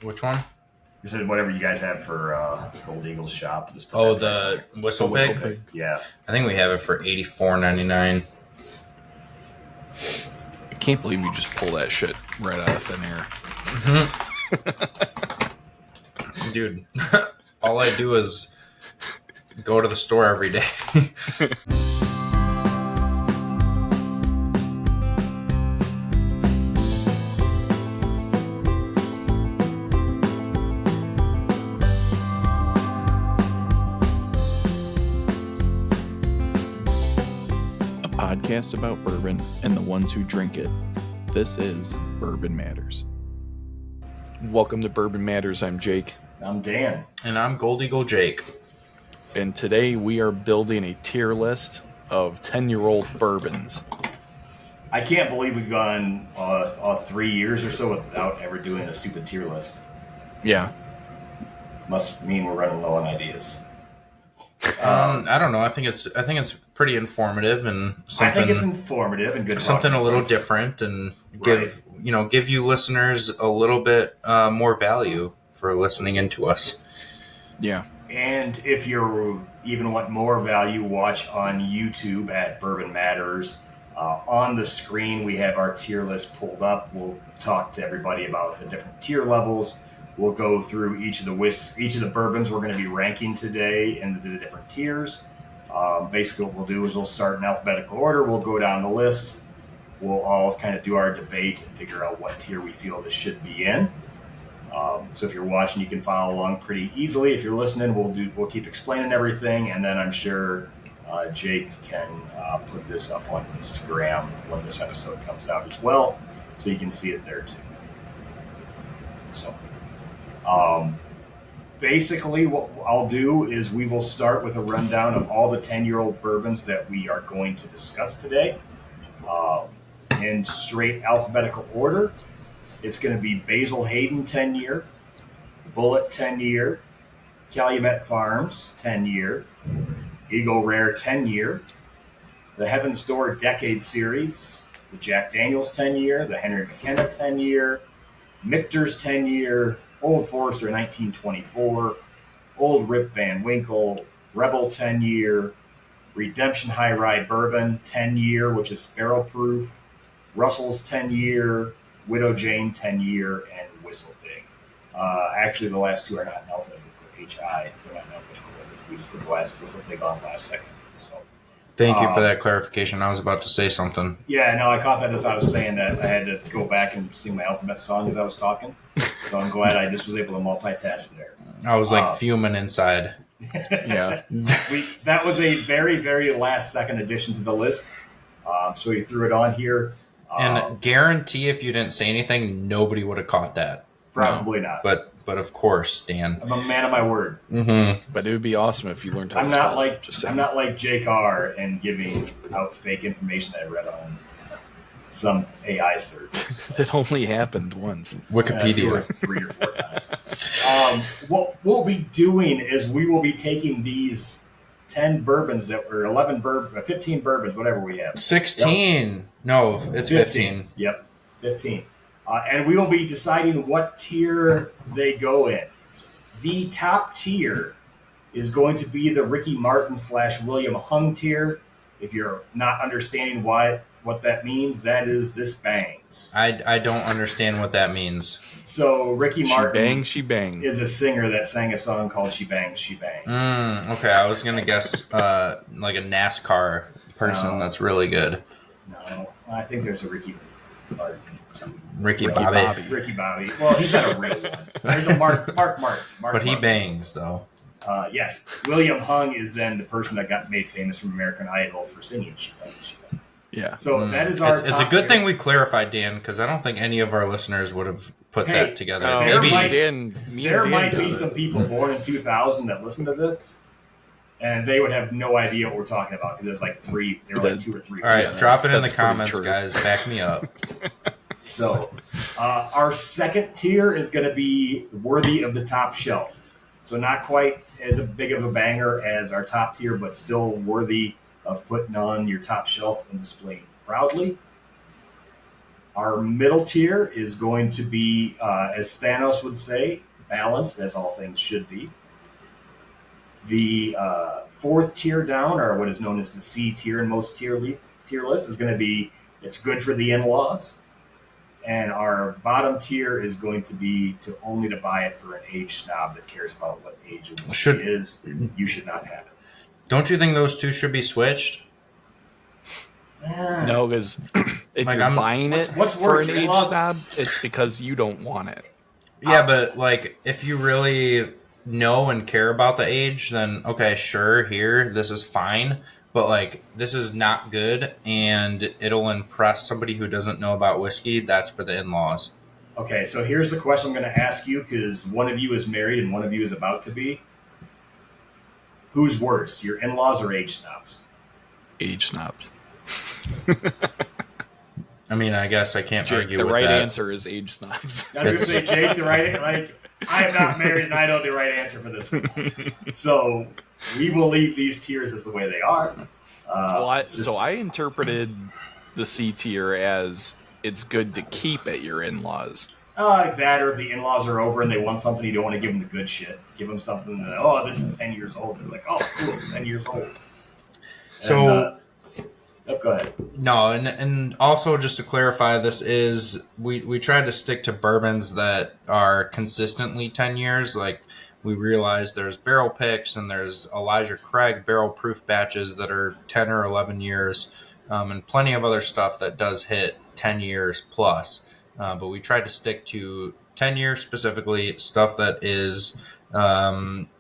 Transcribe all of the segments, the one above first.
Which one? This is whatever you guys have for Gold Eagle's shop. Just Oh, the whistle pig? Yeah. I think we have it for $84.99. I can't believe you just pull that shit right out of thin air. Mm-hmm. Dude, all I do is go to the store every day. Podcast about bourbon and the ones who drink it. This is Bourbon Matters. Welcome to Bourbon Matters. I'm Jake. I'm Dan. And I'm Gold Eagle Jake. And today we are building a tier list of 10-year-old bourbons. I can't believe we've gone 3 years or so without ever doing a stupid tier list. Yeah. Must mean we're running low on ideas. I don't know. I think it's pretty informative and something. I think it's informative and good. Something a little different and give you listeners a little bit more value for listening into us. Yeah. And if you even want more value, watch on YouTube at Bourbon Matters. On the screen, we have our tier list pulled up. We'll talk to everybody about the different tier levels. We'll go through each of the bourbons we're going to be ranking today into the different tiers. Basically, what we'll do is we'll start in alphabetical order. We'll go down the list. We'll all kind of do our debate and figure out what tier we feel this should be in. So if you're watching, you can follow along pretty easily. If you're listening, we'll keep explaining everything, and then I'm sure Jake can put this up on Instagram when this episode comes out as well, so you can see it there too. So. Basically, what I'll do is we will start with a rundown of all the 10-year-old bourbons that we are going to discuss today in straight alphabetical order. It's going to be Basil Hayden 10-year, Bullet 10-year, Calumet Farms 10-year, Eagle Rare 10-year, the Heaven's Door Decade Series, the Jack Daniels 10-year, the Henry McKenna 10-year, Michter's 10-year, Old Forester 1924, Old Rip Van Winkle, Rebel 10-year, Redemption High Rye Bourbon 10-year, which is barrel proof, Russell's 10-year, Widow Jane 10-year, and Whistle Pig. Actually, the last two are not in alphabetical order. HI, they're not in alphabetical order. We just put the last Whistle Pig on last second. So, thank you for that clarification. I was about to say something. Yeah, no, I caught that as I was saying that. I had to go back and sing my alphabet song as I was talking. So I'm glad I just was able to multitask there. I was like fuming inside. Yeah. That was a very, very last second addition to the list. So we threw it on here. And guarantee if you didn't say anything, nobody would have caught that. Probably not. But of course, Dan. I'm a man of my word. Mm-hmm. But it would be awesome if you learned how to spell. I'm not like Jake R. and giving out fake information that I read on some AI search. It only happened once. Wikipedia. 3 or 4 times. What we'll be doing is we will be taking these 10 bourbons that were 15 bourbons, whatever we have. 16. Yep. No, it's 15. Yep, 15. And we will be deciding what tier they go in. The top tier is going to be the Ricky Martin / William Hung tier. If you're not understanding what that means, that is this bangs. I don't understand what that means. So Ricky Martin She Bang is a singer that sang a song called She Bangs, She Bangs. Okay, I was going to guess like a NASCAR person that's really good. No, I think there's a Ricky Martin. Ricky Bobby. Ricky Bobby. Well, he's not a real one. There's a Mark. But he bangs, though. Yes. William Hung is then the person that got made famous from American Idol for singing She Bangs, She Bangs. Yeah. So that is our It's a good thing we clarified, Dan, because I don't think any of our listeners would have put that together. There Maybe might be some people born in 2000 that listen to this, and they would have no idea what we're talking about because there's like 2 or 3. All right, drop it in the comments, guys. Back me up. So our second tier is going to be worthy of the top shelf. So not quite as big of a banger as our top tier, but still worthy of putting on your top shelf and displaying proudly. Our middle tier is going to be, as Thanos would say, balanced, as all things should be. The fourth tier down, or what is known as the C tier in most tier lists, is going to be it's good for the in-laws. And our bottom tier is going to be only to buy it for an age snob that cares about what age of whiskey it is. You should not have it. Don't you think those two should be switched? No, because if Like, you're buying it what's for worse, an your age in-laws? snob, it's because you don't want it. Yeah, but like if you really know and care about the age, then okay, sure, here, this is fine. But like this is not good and it'll impress somebody who doesn't know about whiskey, that's for the in-laws. Okay, so here's the question I'm going to ask you, because one of you is married and one of you is about to be. Who's worse, your in-laws or age snobs? Age snobs. I mean, I guess I can't Jake, argue the with right that. answer is age snobs. I was going to say, Jake, the right, like, I'm not married and I know the right answer for this one. So we will leave these tiers as the way they are. So I interpreted the C tier as it's good to keep at your in-laws. Like that, or if the in-laws are over and they want something, you don't want to give them the good shit. Give them something that, oh, this is 10 years old. They're like, oh, cool, it's 10 years old. So, go ahead. No, and also just to clarify, this is we tried to stick to bourbons that are consistently 10 years. Like we realize there's barrel picks and there's Elijah Craig barrel proof batches that are 10 or 11 years, and plenty of other stuff that does hit 10 years plus. But we tried to stick to 10 years specifically, stuff that is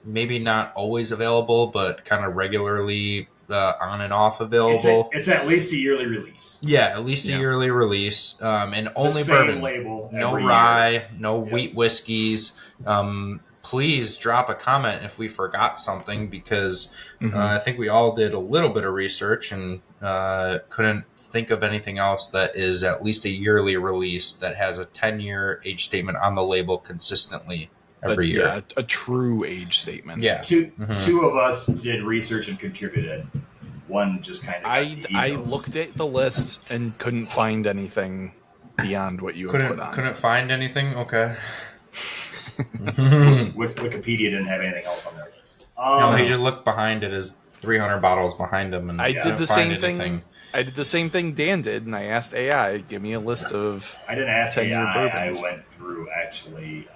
maybe not always available, but kind of regularly on and off available. It's at least a yearly release. Yeah, at least a yearly release, and only same bourbon. Label no every rye, year. no wheat whiskeys. Please drop a comment if we forgot something, because I think we all did a little bit of research and couldn't think of anything else that is at least a yearly release that has a 10-year age statement on the label consistently every year. Yeah, a true age statement. Yeah. Two of us did research and contributed. One just kind of I looked at the list and couldn't find anything beyond what you had put on. Couldn't find anything? Okay. Wikipedia didn't have anything else on their list. No, he just looked behind it as 300 bottles behind him, and I did the find same anything. thing. I did the same thing Dan did, and I asked AI, give me a list of I didn't ask 10-year AI. bourbons. I went through actually.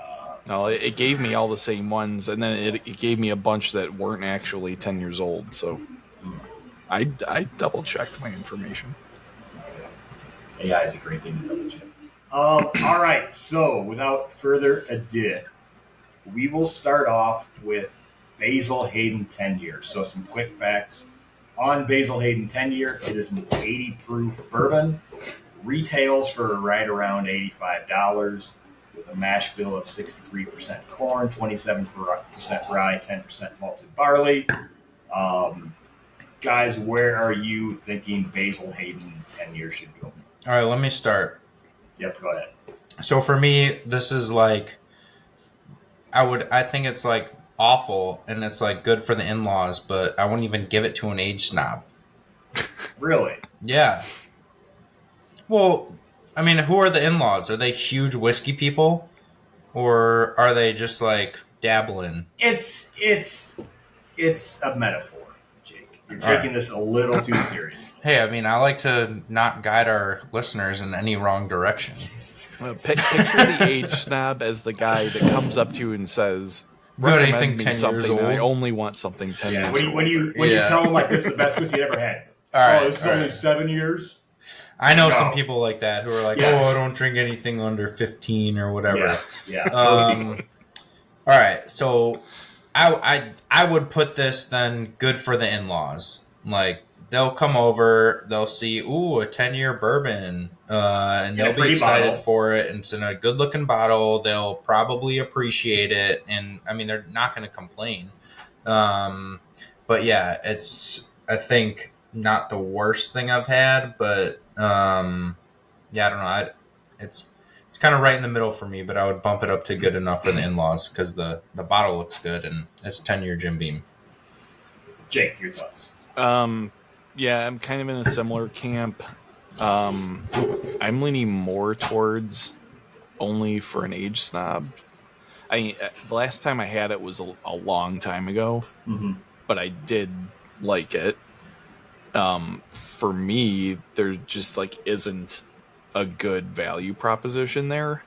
No, it gave me all the same ones, and then it gave me a bunch that weren't actually 10 years old. So I double checked my information. AI is a great thing to double check. All right, so without further ado, we will start off with Basil Hayden 10 year. So some quick facts on Basil Hayden 10 year. It is an 80 proof bourbon. Retails for right around $85 with a mash bill of 63% corn, 27% rye, 10% malted barley. Guys, where are you thinking Basil Hayden 10 years should go? All right, let me start. Yep, go ahead. So for me, this is like, I think it's like awful, and it's like good for the in-laws, but I wouldn't even give it to an age snob. Really? Yeah. Well, I mean, who are the in-laws? Are they huge whiskey people, or are they just like dabbling? It's a metaphor, Jake. You're taking this a little too seriously. Hey, I mean, I like to not guide our listeners in any wrong direction. Jesus Christ. Picture the age snob as the guy that comes up to you and says, Got anything recommend 10 me years something, and I old? only want something 10 years old. When you tell them like this is the best whiskey you ever had. All right, this is only 7 years. I know No. some people like that who are like, Yes. oh, I don't drink anything under 15 or whatever. Yeah. Those people. All right, so I would put this then good for the in-laws. Like they'll come over, they'll see, ooh, a 10-year bourbon, and they'll be excited bottle. for it. And it's in a good-looking bottle. They'll probably appreciate it, and I mean they're not going to complain. But yeah, it's I think not the worst thing I've had, but yeah, I don't know. It's kind of right in the middle for me, but I would bump it up to good enough for the in-laws because the bottle looks good and it's 10-year Jim Beam. Jake, your thoughts? Yeah, I'm kind of in a similar camp. I'm leaning more towards only for an age snob. The last time I had it was a long time ago, but I did like it. For me, there just like isn't a good value proposition there,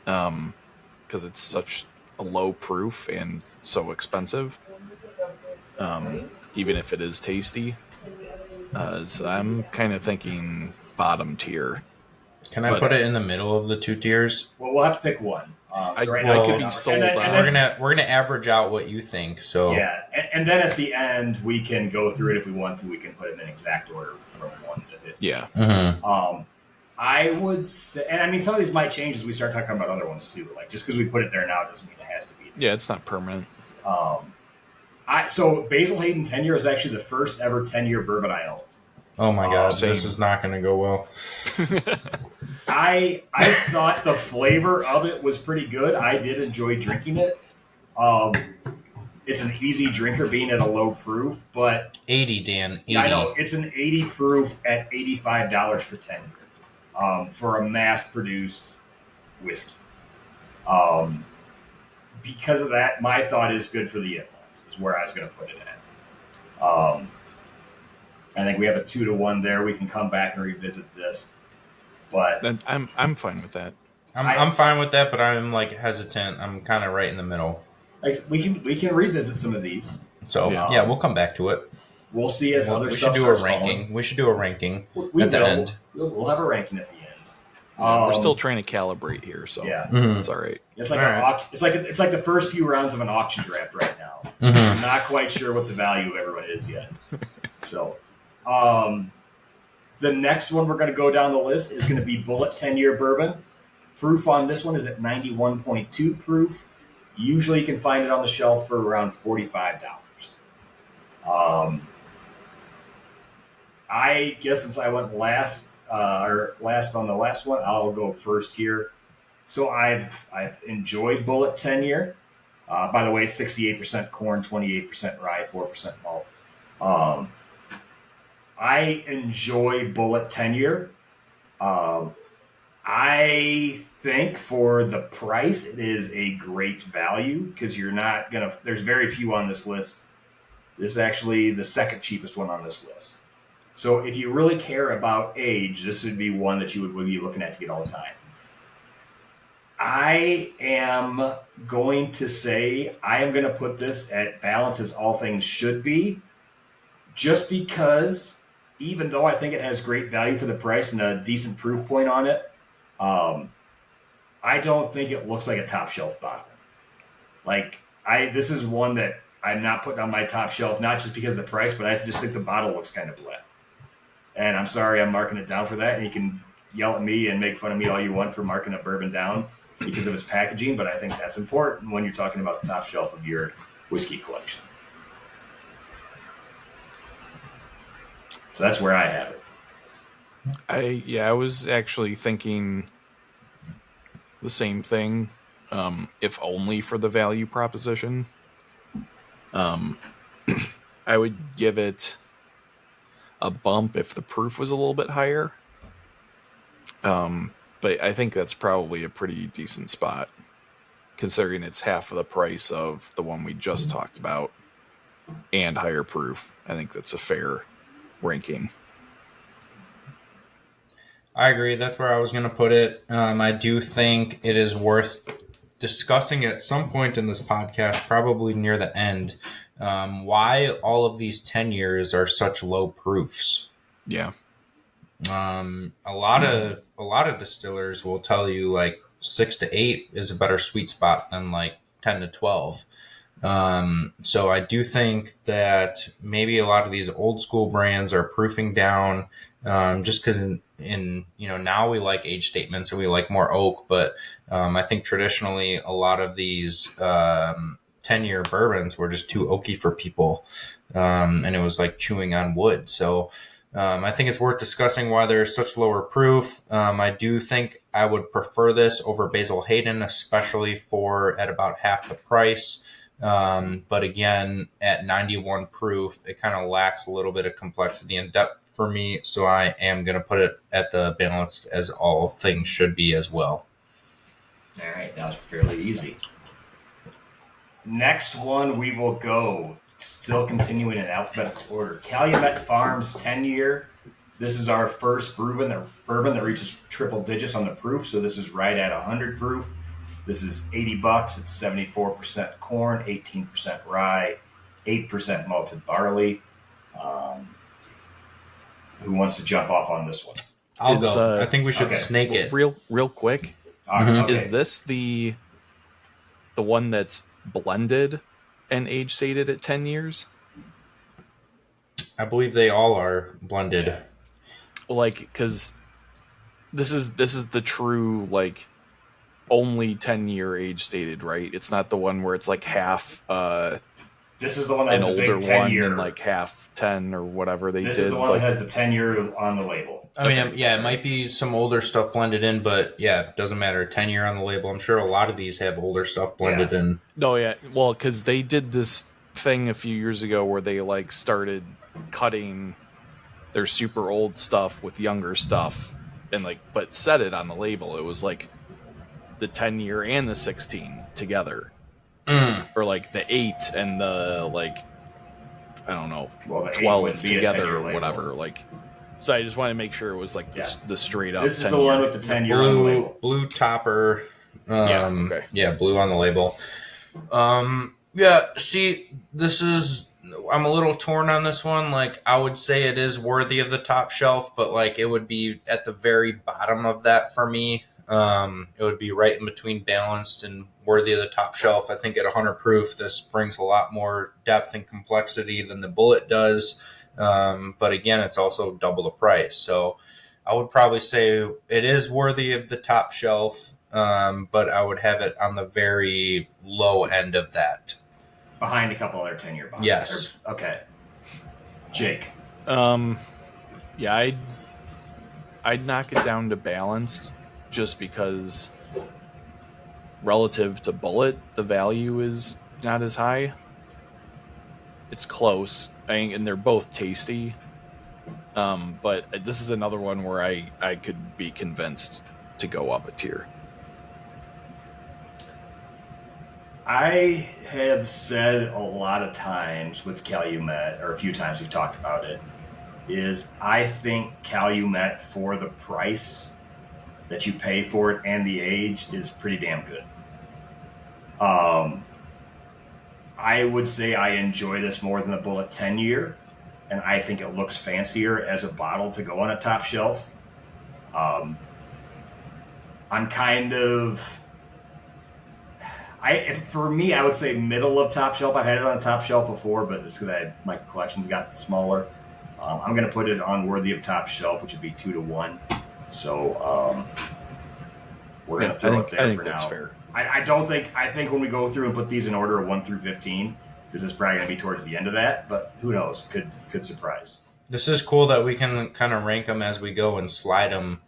because it's such a low proof and so expensive. Even if it is tasty, so I'm kind of thinking bottom tier. Can I But put it in the middle of the two tiers? Well, we'll have to pick one. I So right now, could pick be a sold number. on. We're gonna average out what you think. So Yeah, and then at the end we can go through it if we want to. We can put them in exact order from 1 to 50. Yeah. Mm-hmm. I would say, and I mean, some of these might change as we start talking about other ones too. Like just because we put it there now doesn't mean it has to be there. Yeah, it's not permanent. So Basil Hayden 10-year is actually the first ever 10-year bourbon I owned. Oh my god, same. this is not going to go well. I thought the flavor of it was pretty good. I did enjoy drinking it. It's an easy drinker being at a low proof, but 80, Dan. 80. I know it's an 80 proof at $85 for 10 for a mass-produced whiskey. Because of that, my thought is good for the in-laws is where I was going to put it at. I think we have a 2-to-1 there. We can come back and revisit this, but I'm fine with that. I'm fine with that, but I'm like hesitant. I'm kind of right in the middle. like, we can revisit some of these. So yeah, we'll come back to it. We'll see as other We stuff should do a starts ranking. falling. We should do a ranking We at the will. end. We'll have a ranking at the end. We're still trying to calibrate here, so Yeah. it's all right. It's like All it's like the first few rounds of an auction draft right now. Mm-hmm. I'm not quite sure what the value of everyone is yet. So, the next one we're going to go down the list is going to be Bullet 10-year bourbon. Proof on this one is at 91.2 proof. Usually, you can find it on the shelf for around $45. I guess since I went last on the last one, I'll go first here. So I've enjoyed Bullet 10-year. By the way, 68% corn, 28% rye, 4% malt. I enjoy Bullet 10-year. I think for the price, it is a great value because you're not gonna. There's very few on this list. This is actually the second cheapest one on this list. So if you really care about age, this would be one that you would be looking at to get all the time. I am going to say I am going to put this at balance as all things should be, just because even though I think it has great value for the price and a decent proof point on it, I don't think it looks like a top shelf bottle. This is one that I'm not putting on my top shelf, not just because of the price, but I just think the bottle looks kind of bleh. And I'm sorry I'm marking it down for that. And you can yell at me and make fun of me all you want for marking a bourbon down because of its packaging, but I think that's important when you're talking about the top shelf of your whiskey collection. So that's where I have it. I was actually thinking the same thing, if only for the value proposition. I would give it a bump if the proof was a little bit higher. But I think that's probably a pretty decent spot, considering it's half of the price of the one we just talked about and higher proof. I think that's a fair ranking. I agree. That's where I was going to put it. I do think it is worth discussing at some point in this podcast, probably near the end, why all of these 10 years are such low proofs. Yeah. A lot of distillers will tell you like 6 to 8 is a better sweet spot than like 10 to 12. So I do think that maybe a lot of these old school brands are proofing down, just because in now we like age statements and we like more oak, but I think traditionally a lot of these 10-year bourbons were just too oaky for people, and it was like chewing on wood. So I think it's worth discussing why there's such lower proof. I do think I would prefer this over Basil Hayden, especially for at about half the price. But again, at 91 proof, it kind of lacks a little bit of complexity and depth for me. So I am going to put it at the balanced, as all things should be as well. All right, that was fairly easy. Next one, we will go, still continuing in alphabetical order. Calumet Farms 10-year. This is our first bourbon that reaches triple digits on the proof, so this is right at 100 proof. This is $80. It's 74% corn, 18% rye, 8% malted barley. Who wants to jump off on this one? I'll go. I think we should snake it. Real quick. Okay. Is this the one that's blended and age stated at 10 years? I believe they all are blended. Like, because this is the true, like, only 10-year age stated, right? It's not the one where it's like half this is the one that has an the older big 10 one year. and like half 10 or whatever they did. This is the one that has the 10-year on the label. I mean, yeah, it might be some older stuff blended in, but yeah, it doesn't matter. 10-year on the label. I'm sure a lot of these have older stuff blended in. No, yeah. Well, because they did this thing a few years ago where they like started cutting their super old stuff with younger stuff and like, but set it on the label. It was like the 10-year and the 16 together. Or like the 8 and the like, I don't know, 12 together or whatever. Like, so I just wanted to make sure it was like the straight up. This is the one with the 10-year on the label. Blue topper. Yeah, blue on the label. Yeah, see, this is, I'm a little torn on this one. Like, I would say it is worthy of the top shelf, but like it would be at the very bottom of that for me. It would be right in between balanced and worthy of the top shelf. I think at 100 proof, this brings a lot more depth and complexity than the Bullet does. But again, it's also double the price. So I would probably say it is worthy of the top shelf, but I would have it on the very low end of that. Behind a couple other 10-year bottles. Yes. Okay. Jake. Yeah, I'd knock it down to balanced just because relative to Bullet, the value is not as high. It's close, and they're both tasty. But this is another one where I could be convinced to go up a tier. I have said a lot of times with Calumet, or a few times we've talked about it, is I think Calumet, for the price that you pay for it and the age, is pretty damn good. I would say I enjoy this more than the Bullet 10-year, and I think it looks fancier as a bottle to go on a top shelf. I'm kind of... for me, I would say middle of top shelf. I've had it on a top shelf before, but it's because my collection's got smaller. I'm going to put it on worthy of top shelf, which would be 2-1. So we're going to throw it there for now. I think that's fair. I think when we go through and put these in order of 1 through 15, this is probably going to be towards the end of that, but who knows? Could surprise. This is cool that we can kind of rank them as we go and slide them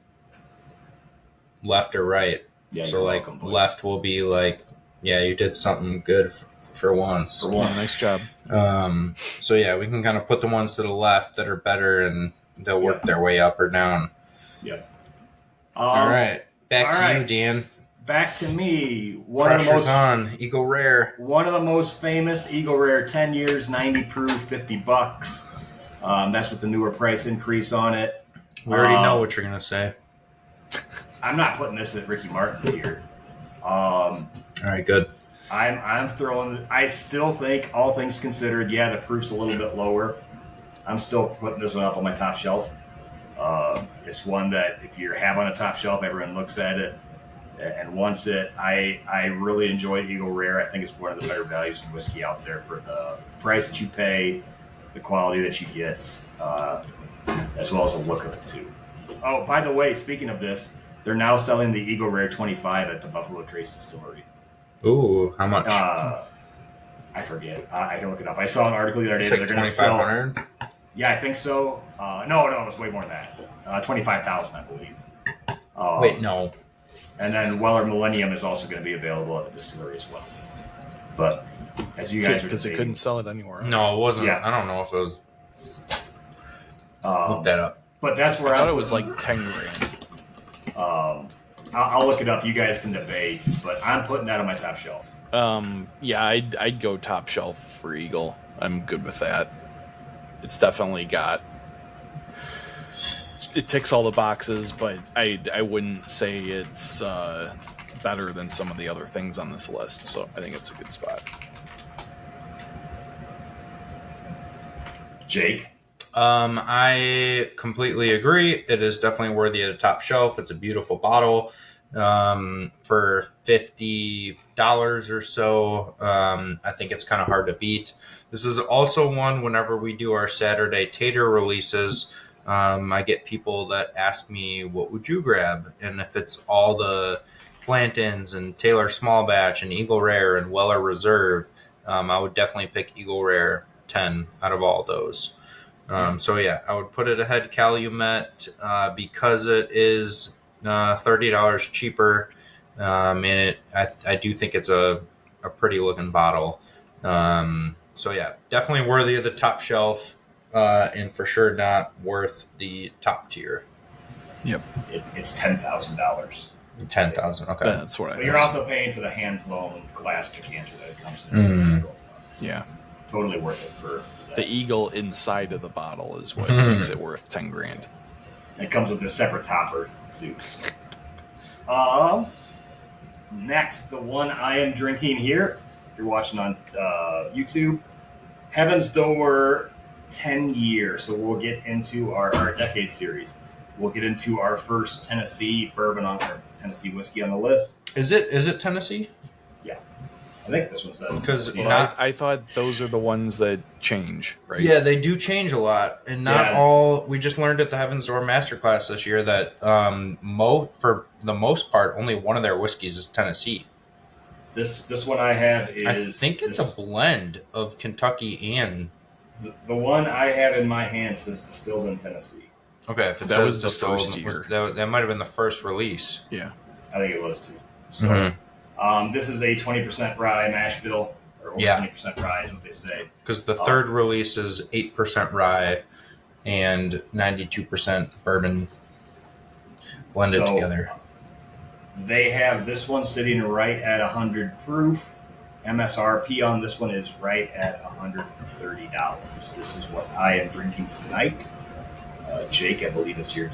left or right. Yeah, so like welcome, left will be like, yeah, you did something good for once. For one, nice job. So yeah, we can kind of put the ones to the left that are better, and they'll work their way up or down. Yep. All right, back to you, Dan. Back to me. Pressure's on. Eagle Rare. One of the most famous Eagle Rare, 10 years, 90 proof, $50. That's with the newer price increase on it. We already know what you're gonna say. I'm not putting this at Ricky Martin here. All right, good. I'm throwing. I still think, all things considered, yeah, the proof's a little bit lower. I'm still putting this one up on my top shelf. It's one that if you have on a top shelf, everyone looks at it and wants it. I really enjoy Eagle Rare. I think it's one of the better values in whiskey out there for the price that you pay, the quality that you get, as well as the look of it too. Oh, by the way, speaking of this, they're now selling the Eagle Rare 25 at the Buffalo Trace Distillery. Ooh, how much? I forget. I can look it up. I saw an article the other day that they're going to sell. $2,500? Yeah, I think so. No, it was way more than that. 25,000, I believe. Wait, no. And then Weller Millennium is also going to be available at the distillery as well. But as you guys are because they debating. couldn't sell it anywhere else. No, it wasn't. Yeah. I don't know if it was. Look that up. But that's where I thought it was like 10 grand. I'll look it up. You guys can debate, but I'm putting that on my top shelf. Yeah, I'd go top shelf for Eagle. I'm good with that. It's definitely it ticks all the boxes, but I wouldn't say it's better than some of the other things on this list. So I think it's a good spot. Jake? I completely agree. It is definitely worthy of the top shelf. It's a beautiful bottle. For $50 or so, I think it's kind of hard to beat. This is also one whenever we do our Saturday Tater releases, I get people that ask me, what would you grab? And if it's all the Blanton's and Taylor Small Batch and Eagle Rare and Weller Reserve, I would definitely pick Eagle Rare 10 out of all those. So yeah, I would put it ahead Calumet because it is $30 cheaper, and I do think it's a pretty looking bottle. So yeah, definitely worthy of the top shelf, and for sure not worth the top tier. Yep, It's $10,000. 10,000. Okay, that's what I. But you're also paying for the hand blown glass decanter that it comes in. Yeah, totally worth it for that. the Eagle inside of the bottle is what makes it worth 10 grand. It comes with a separate topper too. So. Next, the one I am drinking here, if you're watching on YouTube, Heaven's Door 10 years. So we'll get into our decade series. We'll get into our first Tennessee bourbon or Tennessee whiskey on the list. is it Tennessee? Yeah, I think this one says Because I thought those are the ones that change, right? Yeah, they do change a lot, and not all. We just learned at the Heaven's Door Masterclass this year that for the most part, only one of their whiskeys is Tennessee. This one I have is. I think it's a blend of Kentucky and. The one I have in my hand says distilled in Tennessee. Okay, if it That says was the distilled, first year. that might have been the first release. Yeah. I think it was too. So, this is a 20% rye mash bill, or over 20% rye is what they say. Because the third release is 8% rye and 92% bourbon blended together. They have this one sitting right at 100 proof. MSRP on this one is right at $130. This is what I am drinking tonight. Jake, I believe it's your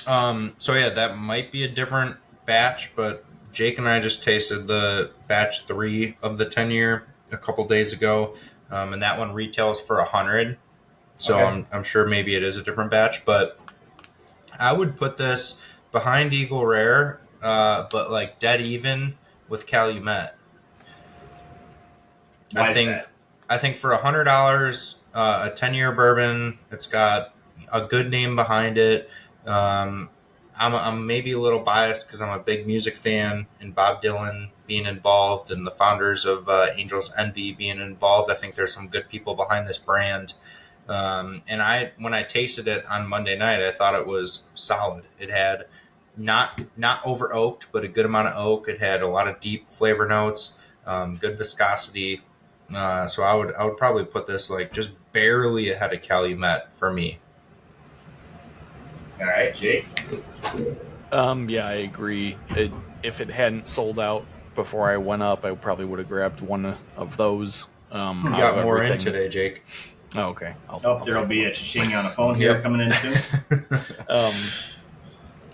turn. So yeah, that might be a different batch, but Jake and I just tasted the batch 3 of the 10-year a couple days ago, and that one retails for $100. So okay. I'm sure maybe it is a different batch, but I would put this behind Eagle Rare, but like dead even with Calumet. Why is that? I think for $100, a 10-year bourbon, it's got a good name behind it. I'm maybe a little biased because I'm a big music fan, and Bob Dylan being involved and the founders of Angels Envy being involved. I think there's some good people behind this brand. And when I tasted it on Monday night, I thought it was solid. It had not over oaked, but a good amount of oak. It had a lot of deep flavor notes, good viscosity. So I would probably put this like just barely ahead of Calumet for me. All right, Jake. Yeah, I agree. If it hadn't sold out before I went up, I probably would have grabbed one of those. We got more in today, Jake. Oh, okay. There'll be a cha-ching on a phone here coming in soon.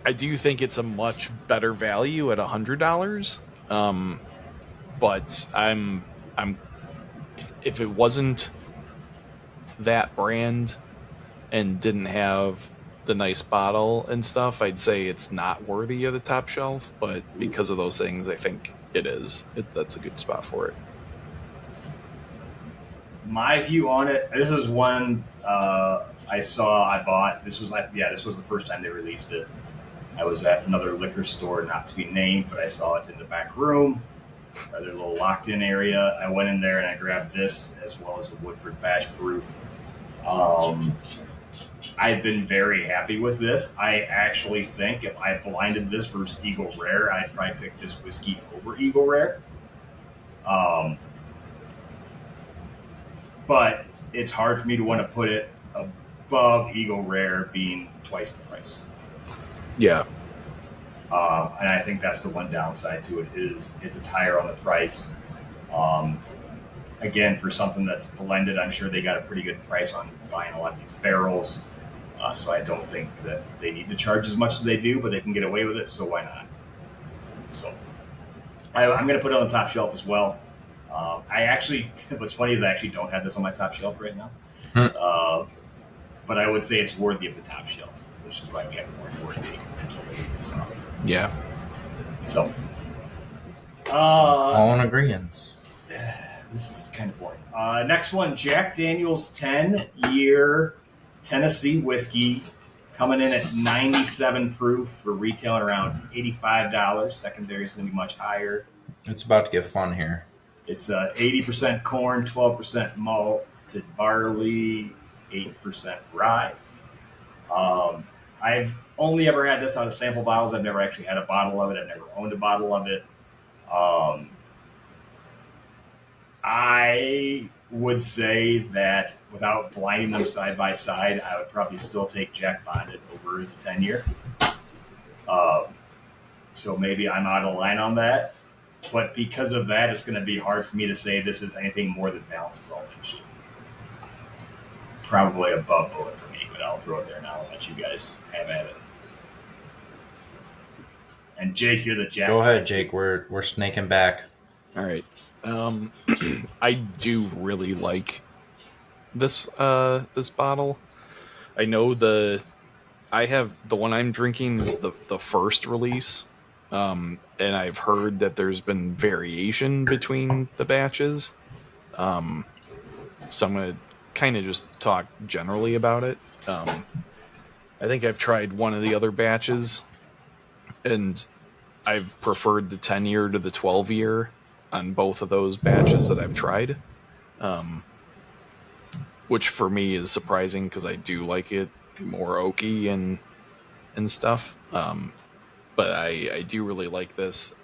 I do think it's a much better value at $100. But I'm if it wasn't that brand and didn't have the nice bottle and stuff, I'd say it's not worthy of the top shelf, but because of those things, I think it is. That's a good spot for it. My view on it, this is one I bought. This was the first time they released it. I was at another liquor store, not to be named, but I saw it in the back room, or their little locked-in area. I went in there and I grabbed this as well as a Woodford Batch Proof. I've been very happy with this. I actually think if I blinded this versus Eagle Rare, I'd probably pick this whiskey over Eagle Rare. but it's hard for me to want to put it above Eagle Rare being twice the price. Yeah. And I think that's the one downside to it is it's higher on the price. Again, for something that's blended, I'm sure they got a pretty good price on buying a lot of these barrels. So I don't think that they need to charge as much as they do, but they can get away with it, so why not? So I'm going to put it on the top shelf as well. What's funny is I actually don't have this on my top shelf right now. But I would say it's worthy of the top shelf, which is why we have the word worthy to keep this off. Yeah. So. All in agreement. This is kind of boring. Next one, Jack Daniel's 10-year Tennessee whiskey, coming in at 97 proof for retailing around $85. Secondary is going to be much higher. It's about to get fun here. It's 80% corn, 12% malted barley, 8% rye. I've only ever had this out of sample bottles. I've never actually had a bottle of it. I've never owned a bottle of it. I would say that without blinding them side by side, I would probably still take Jack Bonded over the 10-year. So maybe I'm out of line on that. But because of that, it's going to be hard for me to say this is anything more than balances all things. Probably above bullet for me, but I'll throw it there now and let you guys have at it. And Jake, you're the Jack. Go ahead, Jake. We're snaking back. All right. I do really like this this bottle. I know I have the one I'm drinking is the first release. And I've heard that there's been variation between the batches. So I'm going to kind of just talk generally about it. I think I've tried one of the other batches, and I've preferred the 10-year to the 12-year on both of those batches that I've tried, which for me is surprising because I do like it more oaky and stuff. But I do really like this.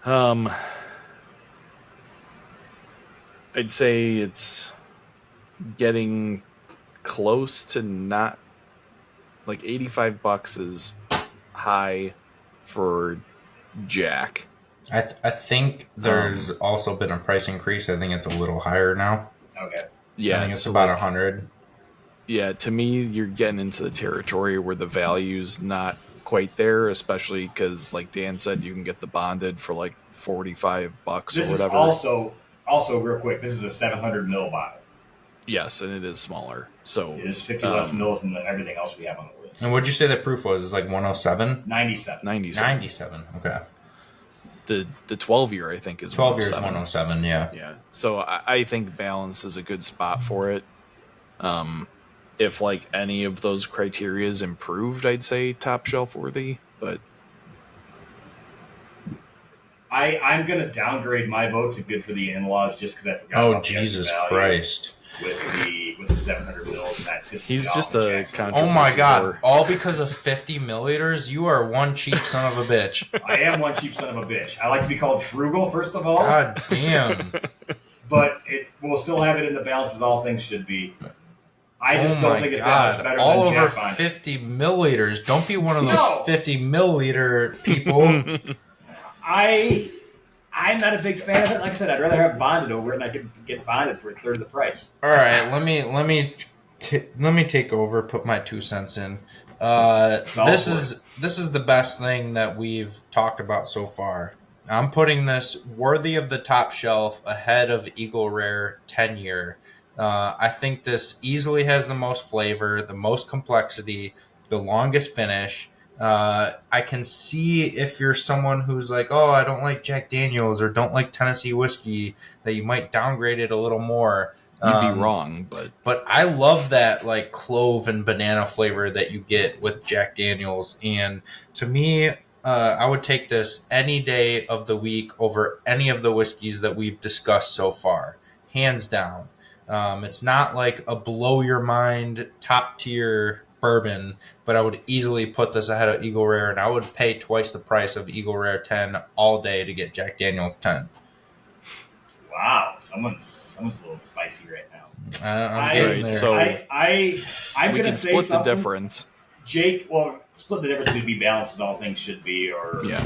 I'd say it's getting close to not like $85 is high for Jack. I think there's also been a price increase. I think it's a little higher now. Okay. Yeah, I think it's about 100. Yeah, to me, you're getting into the territory where the value's not quite there, especially because, like Dan said, you can get the bonded for like $45 or whatever. Also, real quick, this is a 700 ml bottle. Yes, and it is smaller. So it is 50 less mils than everything else we have on the list. And what'd you say the proof was? It's like 107? 97. 97. Okay. The 12-year, I think, is 12 years 107, yeah. Yeah. So I think balance is a good spot for it. If like any of those criteria is improved, I'd say top shelf worthy. But I'm going to downgrade my vote to good for the in-laws just because I forgot. Oh, Jesus Christ. With the 700 mils. He's just a controversy. Oh my God. All because of 50 milliliters? You are one cheap son of a bitch. I am one cheap son of a bitch. I like to be called frugal, first of all. God damn. But we'll still have it in the balance as all things should be. I just don't think it's that much better all than over Jack Bonded. 50 milliliters. Don't be one of those 50 milliliter people. I'm not a big fan of it. Like I said, I'd rather have bonded over it, and I could get bonded for a third of the price. All right, let me take over. Put my 2 cents in. This is the best thing that we've talked about so far. I'm putting this worthy of the top shelf ahead of Eagle Rare 10-year. I think this easily has the most flavor, the most complexity, the longest finish. I can see if you're someone who's like, oh, I don't like Jack Daniels or don't like Tennessee whiskey, that you might downgrade it a little more. You'd be wrong, but I love that like clove and banana flavor that you get with Jack Daniels. And to me, I would take this any day of the week over any of the whiskeys that we've discussed so far, hands down. It's not like a blow your mind top tier bourbon, but I would easily put this ahead of Eagle Rare, and I would pay twice the price of Eagle Rare 10 all day to get Jack Daniel's 10. Wow, someone's a little spicy right now. I'm getting there. So I'm we gonna can say split something. the difference. Jake, well, split the difference would be balanced as all things should be, or Yeah.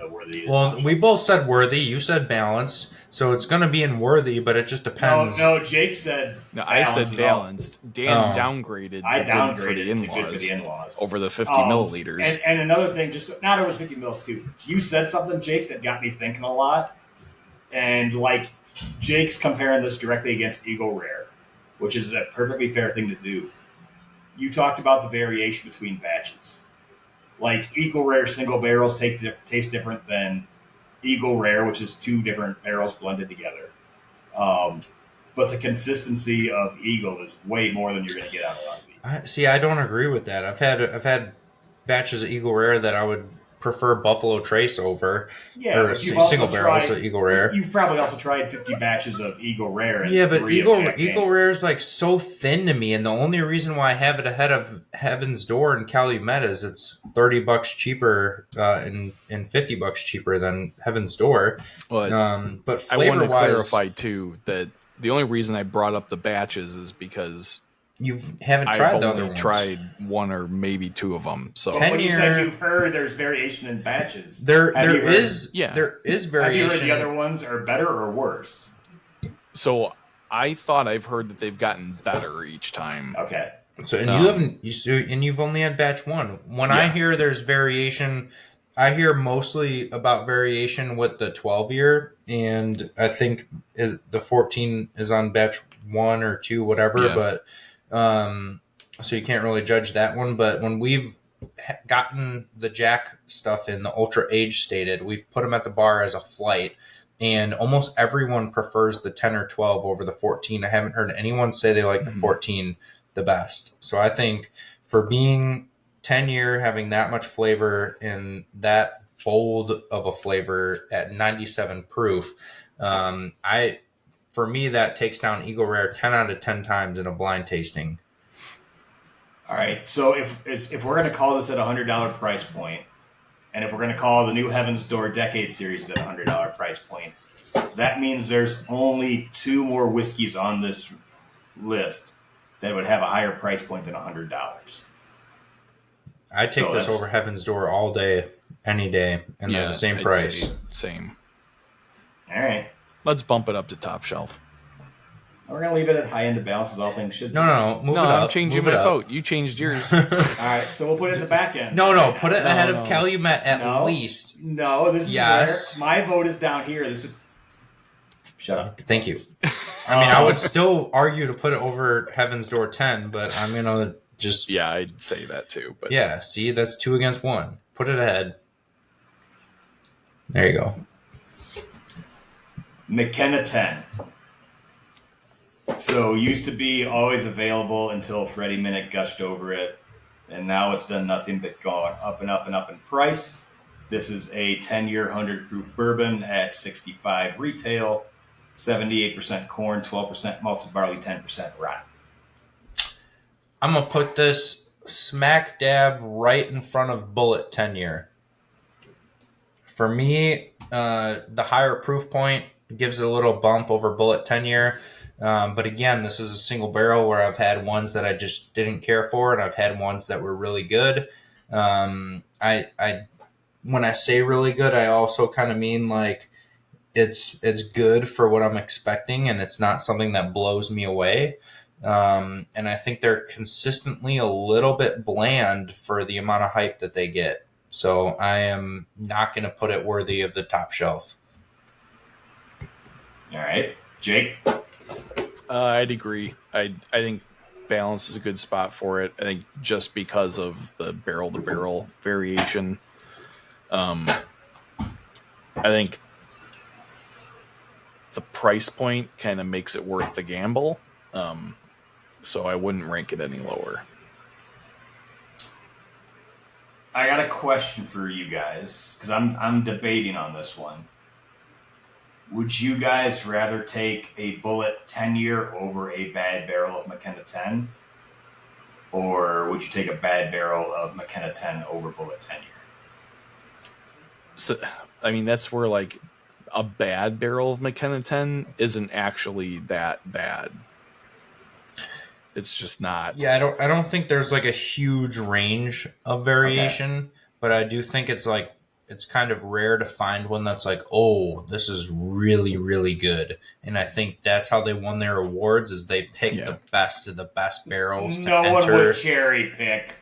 worthy. Well, we both said worthy. You said balance, so it's going to be in worthy, but it just depends. No, Jake said. No, I said balanced. Dan Oh. downgraded I to good for downgraded the to good for in-laws the in-laws over the 50 milliliters. And another thing, just not over 50 mils too. You said something, Jake, that got me thinking a lot. And like Jake's comparing this directly against Eagle Rare, which is a perfectly fair thing to do. You talked about the variation between batches. Like Eagle Rare single barrels taste different than Eagle Rare, which is two different barrels blended together. But the consistency of Eagle is way more than you're going to get out of a lot of these. See, I don't agree with that. I've had batches of Eagle Rare that I would prefer Buffalo Trace over, or single barrels of Eagle Rare. You've probably also tried 50 batches of Eagle Rare. And yeah, but Eagle Daniels. Rare is like so thin to me, and the only reason why I have it ahead of Heaven's Door and Calumet is it's $30 cheaper and $50 cheaper than Heaven's Door. But flavor-wise, I want to clarify too that the only reason I brought up the batches is because you haven't tried I've the other only ones. tried one or maybe two of them. So when you said you've heard there's variation in batches, there is variation. Have you heard the other ones are better or worse? So I thought I've heard that they've gotten better each time. Okay. So you've only had batch one. When I hear there's variation, I hear mostly about variation with the 12-year, and I think the 14 is on batch 1 or 2, whatever. Yeah. But so you can't really judge that one. But when we've gotten the Jack stuff in, the ultra age stated, we've put them at the bar as a flight, and almost everyone prefers the 10 or 12 over the 14. I haven't heard anyone say they like the 14 the best. So I think for being 10-year, having that much flavor and that bold of a flavor at 97 proof, for me, that takes down Eagle Rare 10 out of 10 times in a blind tasting. All right. So if we're going to call this at $100 price point, and if we're going to call the new Heaven's Door Decade Series at $100 price point, that means there's only 2 more whiskeys on this list that would have a higher price point than $100. I take this over Heaven's Door all day, any day, and they're the same price. Same. All right. Let's bump it up to top shelf. We're going to leave it at high end of balance as all things should be. No, move it up. I'm changing my vote. You changed yours. All right, so we'll put it at the back end. No, put it ahead of Calumet at least. No, this is where my vote is down here. Shut up. Thank you. I mean, I would still argue to put it over Heaven's Door 10, but I'm going to just... Yeah, I'd say that too. But yeah, see, that's 2 against 1. Put it ahead. There you go. McKenna 10. So used to be always available until Freddie Minnick gushed over it, and now it's done nothing but gone up and up and up in price. This is a 10-year 100-proof bourbon at $65 retail, 78% corn, 12% malted barley, 10% rye. I'm going to put this smack dab right in front of Bullet 10-year. For me, the higher proof point gives it a little bump over Bullet 10-year. But again, this is a single barrel where I've had ones that I just didn't care for, and I've had ones that were really good. When I say really good, I also kind of mean like it's good for what I'm expecting, and it's not something that blows me away. And I think they're consistently a little bit bland for the amount of hype that they get. So I am not going to put it worthy of the top shelf. All right, Jake. I'd agree. I think balance is a good spot for it. I think just because of the barrel-to-barrel variation. I think the price point kind of makes it worth the gamble. So I wouldn't rank it any lower. I got a question for you guys, because I'm debating on this one. Would you guys rather take a Bullet 10-year over a bad barrel of McKenna 10? Or would you take a bad barrel of McKenna 10 over Bullet 10-year? So, I mean, that's where, like, a bad barrel of McKenna 10 isn't actually that bad. It's just not. Yeah, I don't think there's like a huge range of variation, but I do think it's like it's kind of rare to find one that's like, oh, this is really, really good. And I think that's how they won their awards is they picked the best of the best barrels to No one enter. would cherry pick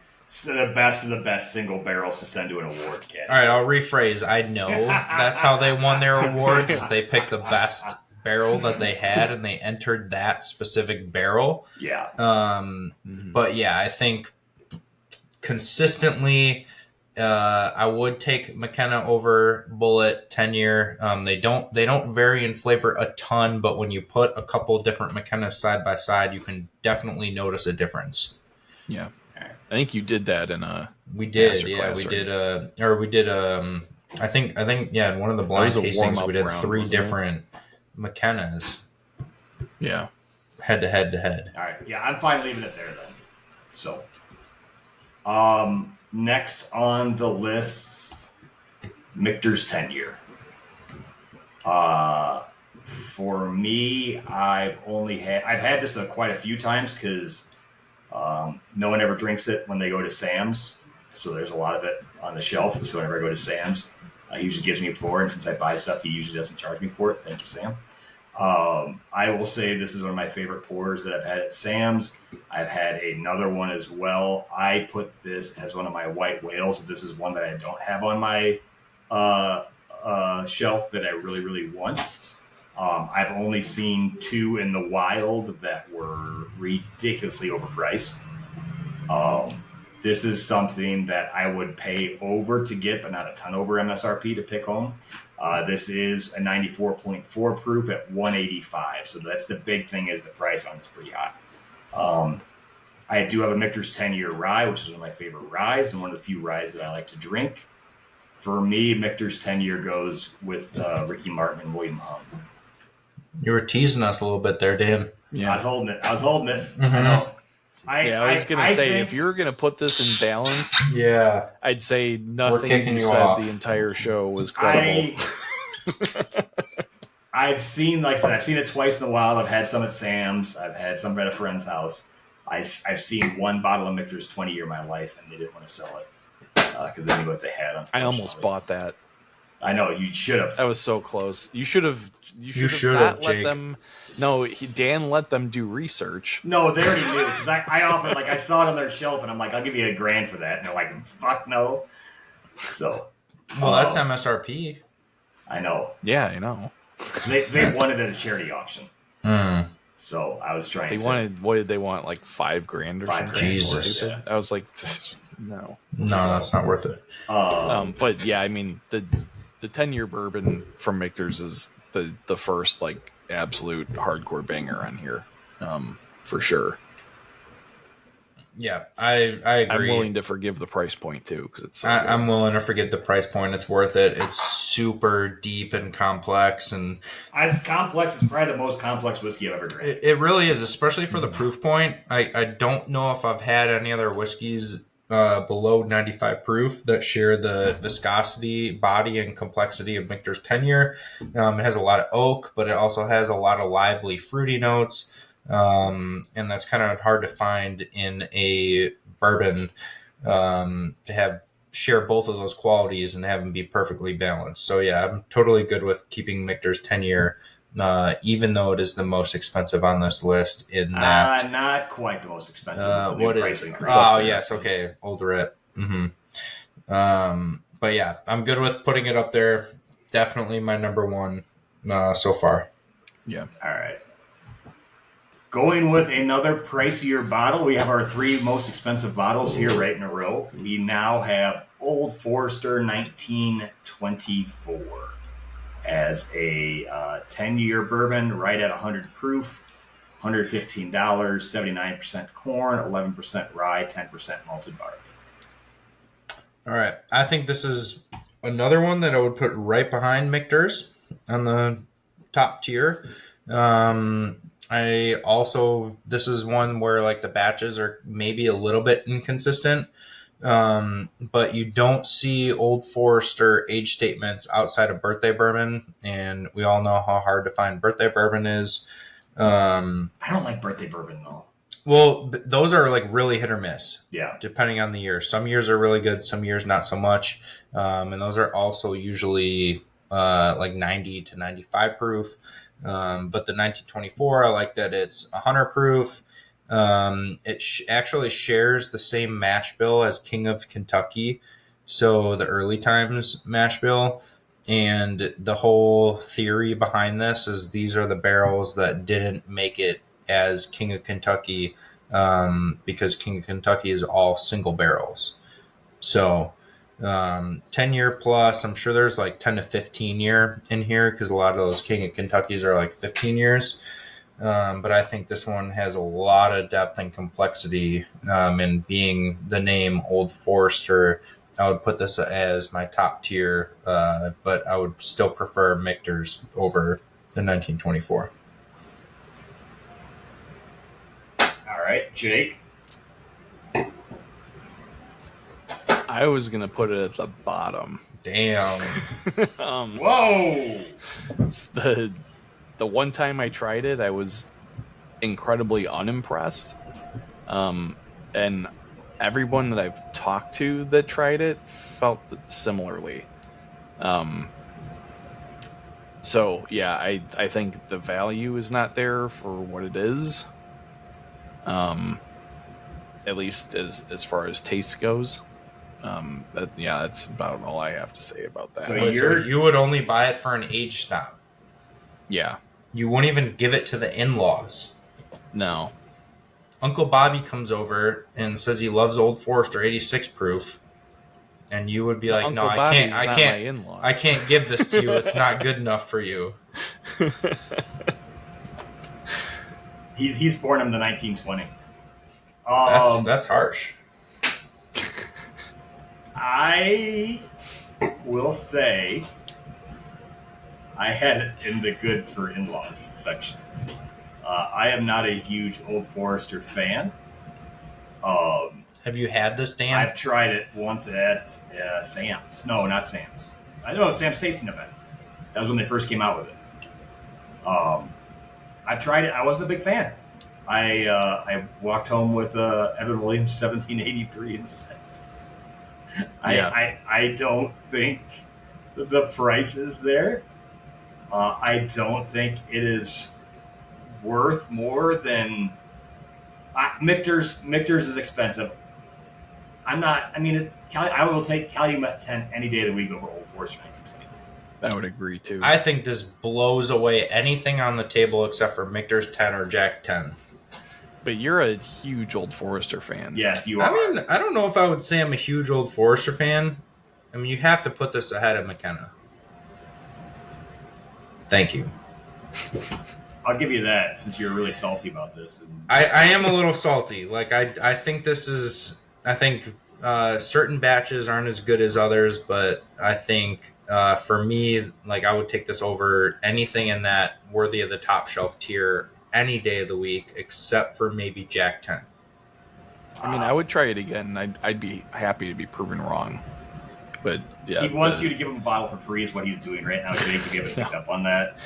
the best of the best single barrels to send to an award kit. All right, I'll rephrase. I know that's how they won their awards is they picked the best barrel that they had and they entered that specific barrel. Yeah. But yeah, I think consistently I would take McKenna over Bullet 10-year. They don't vary in flavor a ton, but when you put a couple different McKennas side by side, you can definitely notice a difference. Yeah. I think you did that in a we did I think yeah, in one of the blind tastings we did 3 different McKennas. Yeah. Head to head. All right. Yeah, I'm fine leaving it there then. So, next on the list, Michter's 10-year. For me, I've had this quite a few times because no one ever drinks it when they go to Sam's. So there's a lot of it on the shelf. So whenever I go to Sam's, he usually gives me a pour. And since I buy stuff, he usually doesn't charge me for it. Thank you, Sam. I will say this is one of my favorite pours that I've had at Sam's. I've had another one as well. I put this as one of my white whales. This is one that I don't have on my shelf that I really, really want. I've only seen 2 in the wild that were ridiculously overpriced. This is something that I would pay over to get, but not a ton over MSRP to pick home. This is a 94.4 proof at 185. So that's the big thing is the price on it's pretty high. I do have a Michter's 10-year rye, which is one of my favorite ryes and one of the few ryes that I like to drink. For me, Michter's 10-year goes with Ricky Martin and William Hung. You were teasing us a little bit there, Dan. Yeah. I was holding it. Mm-hmm. I know. I was going to say, if you're going to put this in balance, yeah, I'd say nothing you said the entire show was credible. I've seen, like I said, I've seen it twice in the wild. I've had some at Sam's. I've had some at a friend's house. I've seen one bottle of Michter's 20-year in my life, and they didn't want to sell it because they knew what they had. I almost bought that. I know, you should have. That was so close. You should have not let them. No, Dan let them do research. No, they already knew because I often I saw it on their shelf and I'm like, I'll give you $1,000 for that, and they're like, fuck no. So, well, that's MSRP. I know. Yeah, I know. They wanted it at a charity auction. So I was trying. What did they want? Like $5,000 or something? Jesus. Yeah. I was like, no, that's not worth it. But yeah, I mean the 10-year bourbon from Michter's is the first absolute hardcore banger on here, for sure. Yeah, I agree. I'm willing to forgive the price point too because it's. So I'm willing to forgive the price point. It's worth it. It's super deep and complex, and as complex as probably the most complex whiskey I've ever drank. It really is, especially for the proof point. I don't know if I've had any other whiskeys below 95 proof that share the viscosity, body, and complexity of Michter's 10-year. It has a lot of oak, but it also has a lot of lively fruity notes. And that's kind of hard to find in a bourbon to share both of those qualities and have them be perfectly balanced. So yeah, I'm totally good with keeping Michter's 10-year, even though it is the most expensive on this list. In that, not quite the most expensive. What is? Oh yes, okay, Old Rip. But yeah, I'm good with putting it up there. Definitely my number one so far. Yeah. All right. Going with another pricier bottle, we have our 3 most expensive bottles here right in a row. We now have Old Forester 1924 as a 10-year bourbon right at 100 proof, $115, 79% corn, 11% rye, 10% malted barley. All right. I think this is another one that I would put right behind Michter's on the top tier. This is one where the batches are maybe a little bit inconsistent. But you don't see Old Forester age statements outside of birthday bourbon, and we all know how hard to find birthday bourbon is. I don't like birthday bourbon though. Well, those are like really hit or miss. Yeah. Depending on the year. Some years are really good, some years not so much. And those are also usually like 90 to 95 proof. But the 1924, I like that it's 100 proof. It actually shares the same mash bill as King of Kentucky. So the early times mash bill. And the whole theory behind this is these are the barrels that didn't make it as King of Kentucky, because King of Kentucky is all single barrels. So 10 year plus, I'm sure there's like 10 to 15 year in here because a lot of those King of Kentuckys are like 15 years. But I think this one has a lot of depth and complexity. And being the name Old Forester, I would put this as my top tier, but I would still prefer Michter's over the 1924. All right, Jake. I was going to put it at the bottom. Damn. Whoa! It's the one time I tried it, I was incredibly unimpressed. And everyone that I've talked to that tried it felt similarly. So yeah, I think the value is not there for what it is. At least as far as taste goes. That's about all I have to say about that. So You would only buy it for an age snob. Yeah. You wouldn't even give it to the in-laws. No. Uncle Bobby comes over and says he loves Old Forester 86 proof, and you would be like, Uncle "No, Bobby's I not can't, my in-laws. I can't give this to you. It's not good enough for you." He's born in the 1920. That's harsh. I will say I had it in the good for in-laws section. I am not a huge Old Forester fan. Have you had this, Dan? I've tried it once at Sam's. No, not Sam's. I know Sam's Tasting Event. That was when they first came out with it. I've tried it. I wasn't a big fan. I walked home with Evan Williams 1783 instead. I don't think the price is there. I don't think it is worth more than Michter's is expensive. I will take Calumet 10 any day of the week over Old Forester 1924. I would agree too. I think this blows away anything on the table except for Michter's 10 or Jack 10. But you're a huge Old Forester fan. Yes, you are. I mean, I don't know if I would say I'm a huge Old Forester fan. I mean, you have to put this ahead of McKenna. Thank you. I'll give you that since you're really salty about this. I am a little salty. Like I think this is. I think certain batches aren't as good as others, but I think for me, like I would take this over anything in that worthy of the top shelf tier any day of the week, except for maybe Jack 10. I mean, I would try it again. I'd be happy to be proven wrong. But yeah, he wants you to give him a bottle for free. Is what he's doing right now. Jake, to get picked up on that.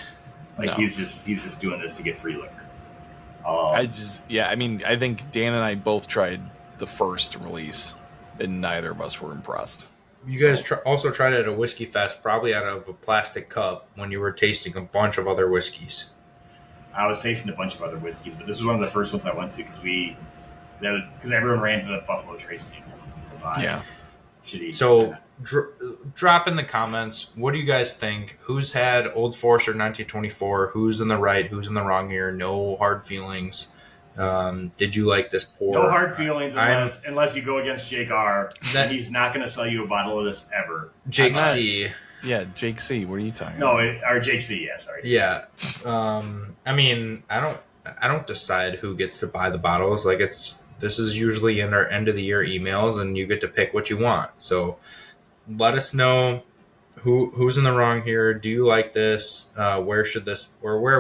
Like No. he's just doing this to get free liquor. I think Dan and I both tried the first release, and neither of us were impressed. You guys also tried it at a whiskey fest, probably out of a plastic cup when you were tasting a bunch of other whiskeys. I was tasting a bunch of other whiskeys, but this was one of the first ones I went to because everyone ran to the Buffalo Trace table to buy shitty. So drop in the comments. What do you guys think? Who's had Old Forester 1924? Who's in the right? Who's in the wrong here? No hard feelings. Did you like this pour? No hard feelings unless you go against Jake R. He's not going to sell you a bottle of this ever. Jake C. Yeah, Jake C. What are you talking about? Or Jake C. Yeah, sorry. Yeah. I mean, I don't decide who gets to buy the bottles. Like this is usually in our end of the year emails, and you get to pick what you want. So let us know who's in the wrong here. Do you like this? Where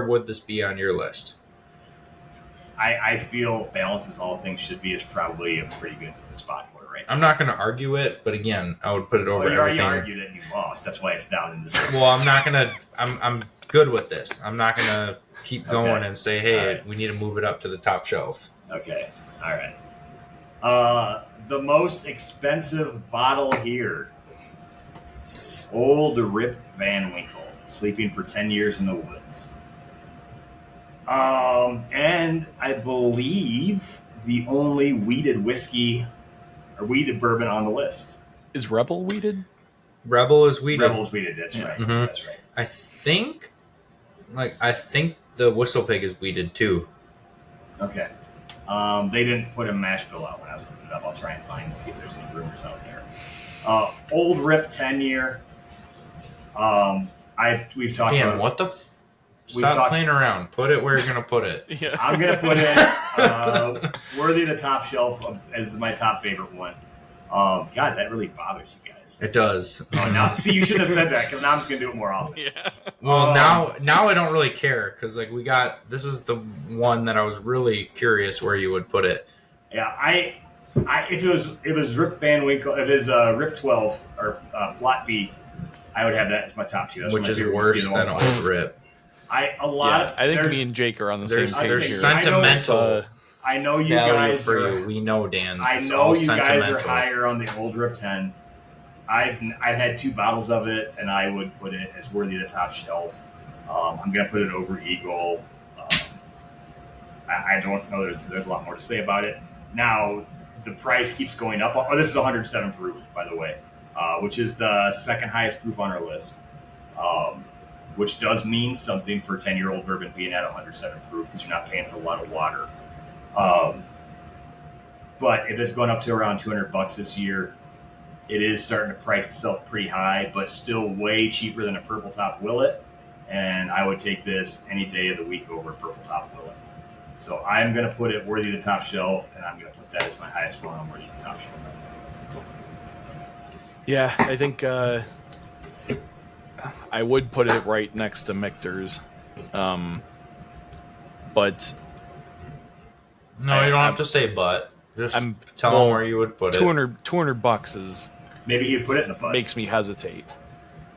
would this be on your list? I feel balance as all things should be is probably a pretty good spot for it right right? I'm not going to argue it, but again, I would put it over you already everything. argued it and you lost. That's why it's down in this. Well, I'm not going to. I'm good with this. I'm not going to keep going and say, hey, we need to move it up to the top shelf. Okay. All right. The most expensive bottle here. Old Rip Van Winkle, sleeping for 10 years in the woods. And I believe the only weeded whiskey or weeded bourbon on the list. Is Rebel weeded? Rebel is weeded. Rebel's weeded. That's right. Mm-hmm. That's right. I think the Whistle Pig is weeded too. Okay. They didn't put a mash bill out when I was looking it up. I'll try and find and see if there's any rumors out there. Old Rip 10 year. We've talked Dan, about what the? Stop playing around. Put it where you're gonna put it. Yeah. I'm gonna put it worthy of the top shelf as my top favorite one. God, that really bothers you guys. It does. Now, see, you should have said that because now I'm just gonna do it more often. Yeah. Well, now I don't really care because like this is the one that I was really curious where you would put it. Yeah, if it was Rip Van Winkle, if it was Rip 12 or Plot B, I would have that as my top two. That's Which is worse than Old Rip. I think me and Jake are on the same page there's here. sentimental. I know you value guys for are. you. We know, Dan. I It's know all you guys are sentimental. higher on the Old Rip 10. I've had 2 bottles of it, and I would put it as worthy of the top shelf. I'm gonna put it over Eagle. I don't know. There's a lot more to say about it. Now the price keeps going up. Oh, this is 107 proof, by the way, which is the second highest proof on our list. Which does mean something for 10-year-old bourbon being at 107 proof because you're not paying for a lot of water. But if it's going up to around $200 this year, it is starting to price itself pretty high, but still way cheaper than a Purple Top Willet. And I would take this any day of the week over a Purple Top Willet. So I'm going to put it worthy of the top shelf, and I'm going to put that as my highest one on worthy of the top shelf. Yeah, I think I would put it right next to Michter's. But No, you don't have to say but. Just tell them where you would put it. $200 is maybe you put it in the fund. makes me hesitate.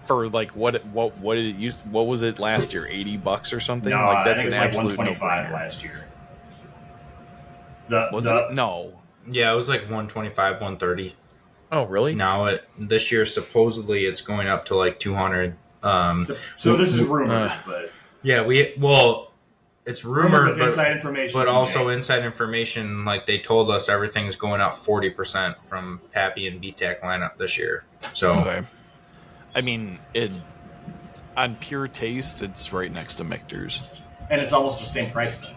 For like what did it used? What was it last year? $80 or something? No, like that's I think an it was absolute like $125 no-brainer. last year. Was it? No. Yeah, it was like 125, 130. Oh, really? Now this year supposedly it's going up to like 200. So this is rumored, but yeah, it's rumored, with inside information, but also inside information. Like they told us, everything's going up 40% from Pappy and BTAC lineup this year. So, okay. I mean, on pure taste, it's right next to Michter's, and it's almost the same price then.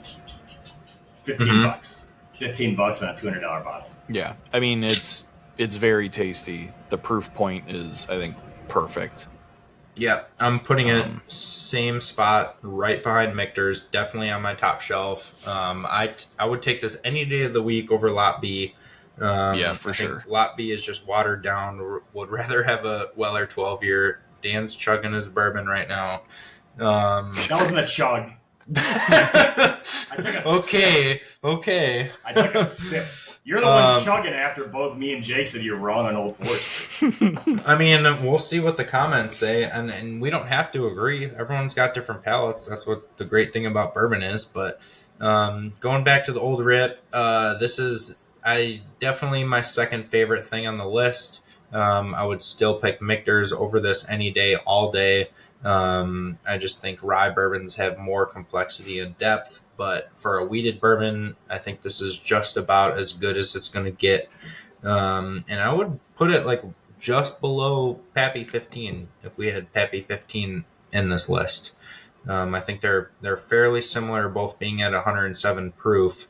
$15, $15 on a $200 bottle. Yeah, I mean it's very tasty. The proof point is, I think, perfect. yeah, I'm putting it same spot, right behind Michter's. Definitely on my top shelf. I would take this any day of the week over Lot B. Yeah, for sure. Lot B is just watered down. Would rather have a Weller 12-year. Dan's chugging his bourbon right now. That wasn't a chug. Okay. I took a sip. You're the one chugging after both me and Jake said you're wrong on Old Forester. I mean, we'll see what the comments say, and we don't have to agree. Everyone's got different palates. That's what the great thing about bourbon is. But going back to the Old Rip, this is definitely my second favorite thing on the list. I would still pick Michter's over this any day, all day. I just think rye bourbons have more complexity and depth, but for a wheated bourbon, I think this is just about as good as it's going to get. And I would put it like just below Pappy 15 if we had Pappy 15 in this list. I think they're fairly similar, both being at 107 proof.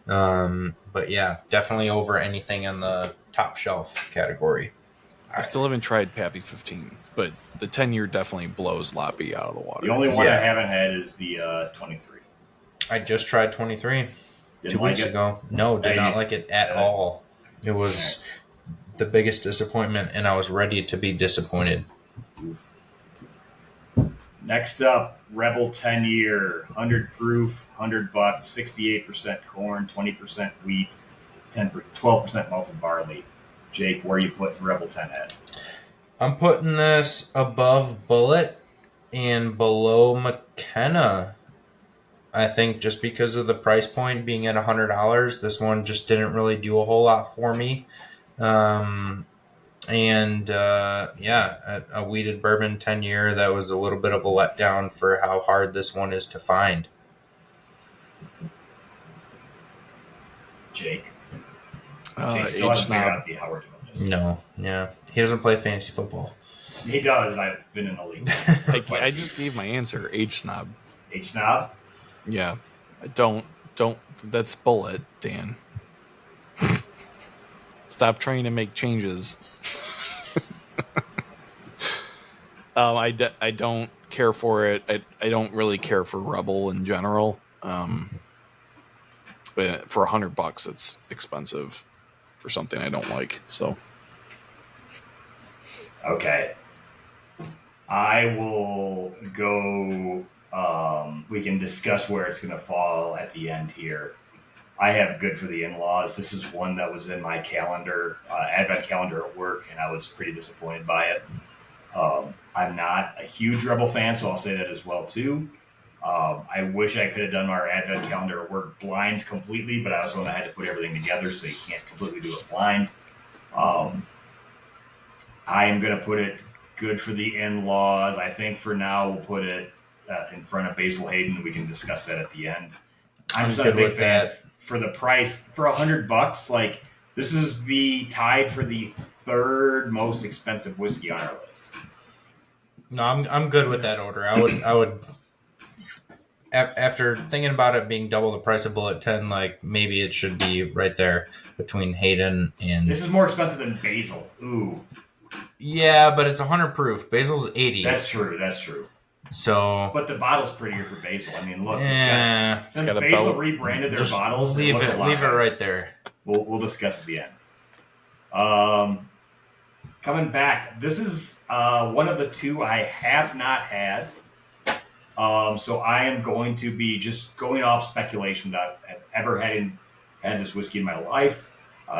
But yeah, definitely over anything in the top shelf category. I still haven't tried Pappy 15, but the 10-year definitely blows Lot B out of the water. The only one I haven't had is the 23. I just tried 23 Didn't 2 weeks like it? ago. No, did not like it at all. It was the biggest disappointment, and I was ready to be disappointed. Oof. Next up, Rebel 10 year, 100 proof, $100, 68% corn, 20% wheat, 12% malted barley. Jake, where are you putting Rebel 10 at? I'm putting this above Bullet and below McKenna. I think just because of the price point being at $100, this one just didn't really do a whole lot for me. A wheated bourbon 10-year, that was a little bit of a letdown for how hard this one is to find. Jake age still hasn't figured snob. out how we're doing this. No, yeah. He doesn't play fantasy football. He does. I've been in the league. I just gave my answer. Age snob. Age snob? Yeah. Don't. That's Bullet, Dan. Stop trying to make changes. I don't care for it. I don't really care for Rebel in general. But for $100, it's expensive for something I don't like. So, okay, I will go. We can discuss where it's going to fall at the end here. I have good for the in-laws. This is one that was in my calendar, advent calendar at work, and I was pretty disappointed by it. I'm not a huge Rebel fan, so I'll say that as well too. I wish I could have done our advent calendar at work blind completely, but I also had to put everything together, so you can't completely do it blind. I am going to put it good for the in-laws. I think for now we'll put it in front of Basil Hayden. We can discuss that at the end. I'm just not a big fan for the price. For $100, like, this is the tied for the third most expensive whiskey on our list. No, I'm good with that order. I would after thinking about it being double the price of Bullet 10, like, maybe it should be right there between Hayden and... This is more expensive than Basil. Ooh. Yeah, but it's 100 proof. Basil's 80. That's true. So... But the bottle's prettier for Basil. I mean, look. Since got Basil rebranded their bottles, leave it right there. We'll discuss at the end. Coming back, this is one of the two I have not had. So I am going to be just going off speculation without ever had this whiskey in my life.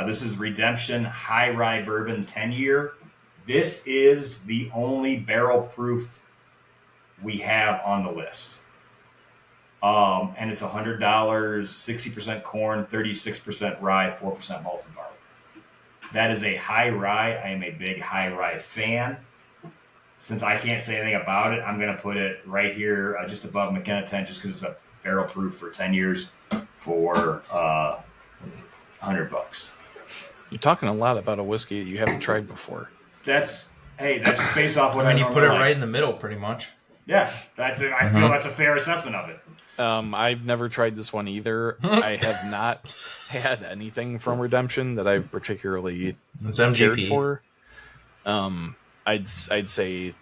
This is Redemption High Rye Bourbon 10-year. This is the only barrel proof we have on the list. And it's $100, 60% corn, 36% rye, 4% malted barley. That is a high rye. I am a big high rye fan. Since I can't say anything about it, I'm going to put it right here just above McKenna 10 just because it's a barrel proof for 10 years for $100. You're talking a lot about a whiskey that you haven't tried before. That's based off what you put it right in the middle, pretty much. Yeah, I feel that's a fair assessment of it. I've never tried this one either. I have not had anything from Redemption that I've particularly cared for. I'd say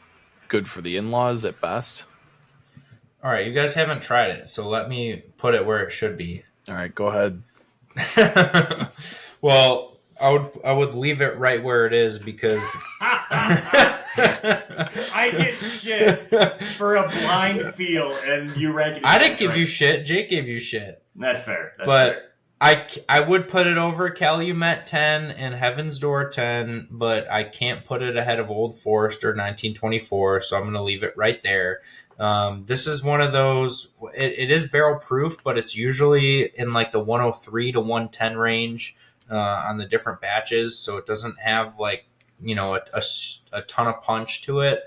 good for the in-laws at best. All right, you guys haven't tried it, so let me put it where it should be. All right, go ahead. Well, I would leave it right where it is because I get shit for a blind feel, and you rank it. I didn't give you shit. Jake gave you shit. That's fair. I would put it over Calumet 10 and Heaven's Door 10, but I can't put it ahead of Old Forester 1924, so I'm going to leave it right there. This is one of those, it is barrel proof, but it's usually in like the 103 to 110 range on the different batches, so it doesn't have like, a ton of punch to it.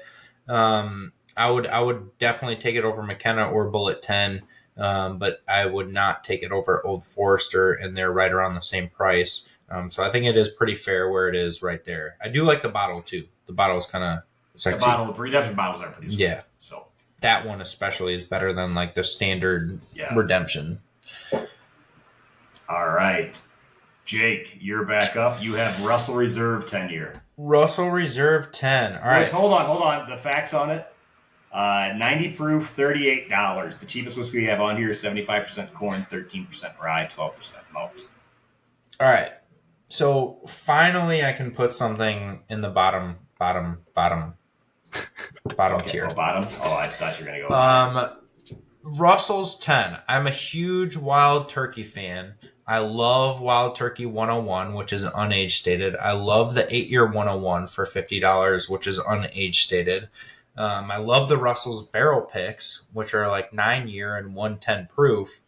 I would definitely take it over McKenna or Bullet 10. But I would not take it over Old Forester, and they're right around the same price. So I think it is pretty fair where it is right there. I do like the bottle too. The bottle is kind of sexy. The Redemption bottles are pretty sweet. Yeah. So that one especially is better than like the standard Redemption. All right. Jake, you're back up. You have Russell Reserve 10-year. Russell Reserve 10. All right. Hold on. The facts on it. 90 proof, $38. The cheapest whiskey we have on here is 75% corn, 13% rye, 12% malt. All right. So finally I can put something in the bottom tier. Bottom? Oh, I thought you were going to go. Russell's 10. I'm a huge Wild Turkey fan. I love Wild Turkey 101, which is unage stated. I love the 8-year 101 for $50, which is unage stated. I love the Russell's Barrel Picks, which are like 9-year and 110 proof.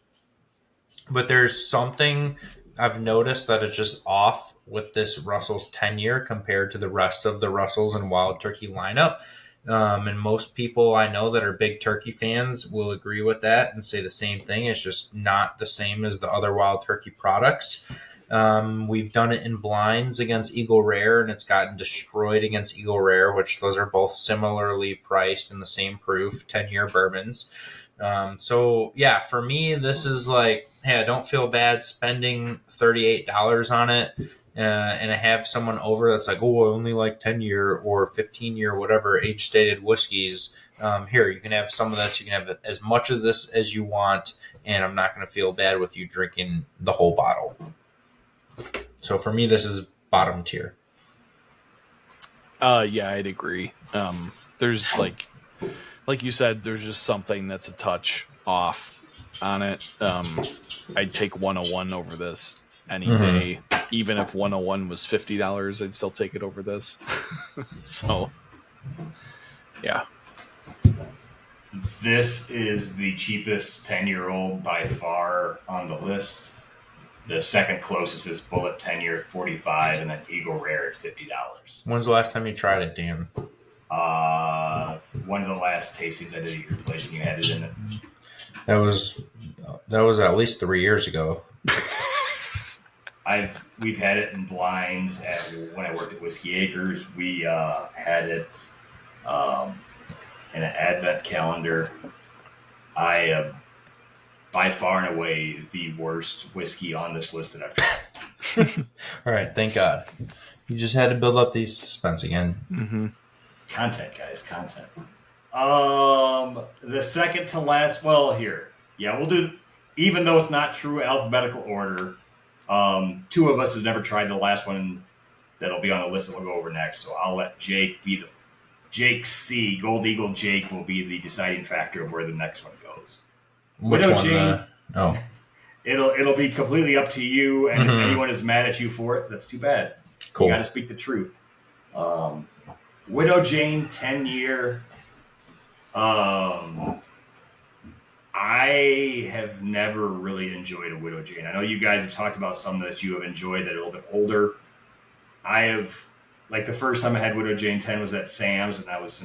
But there's something I've noticed that is just off with this Russell's 10-year compared to the rest of the Russells and Wild Turkey lineup. And most people I know that are big turkey fans will agree with that and say the same thing. It's just not the same as the other Wild Turkey products. We've done it in blinds against Eagle Rare, and it's gotten destroyed against Eagle Rare, which those are both similarly priced in the same proof, 10-year bourbons. So, yeah, for me, this is like, hey, I don't feel bad spending $38 on it. And I have someone over that's like, oh, I only like 10-year or 15-year, whatever age-stated whiskeys. Here, you can have some of this. You can have as much of this as you want, and I'm not going to feel bad with you drinking the whole bottle. So for me, this is bottom tier. Yeah, I'd agree. There's like you said, there's just something that's a touch off on it. I'd take 101 over this any day. Even if 101 was $50, I'd still take it over this. So, yeah. This is the cheapest 10-year-old by far on the list. The second closest is Bullet 10-year at $45, and then Eagle Rare at $50. When's the last time you tried it, Dan? One of the last tastings I did at your place when you had it in it. That was at least 3 years ago. We've had it in blinds when I worked at Whiskey Acres. We had it in an advent calendar. I by far and away the worst whiskey on this list that I've tried. All right, thank God. You just had to build up the suspense again. Mm-hmm. Content, guys, content. The second to last, here. Yeah, we'll do, even though it's not true alphabetical order, two of us have never tried the last one that'll be on the list that we'll go over next. So I'll let Jake be Jake C. Gold Eagle Jake will be the deciding factor of where the next one goes. Which Widow one? Jane, it'll be completely up to you, and if anyone is mad at you for it, that's too bad. Cool. You got to speak the truth. Widow Jane 10-year. I have never really enjoyed a Widow Jane. I know you guys have talked about some that you have enjoyed that are a little bit older. I have, like the first time I had Widow Jane 10 was at Sam's, and I was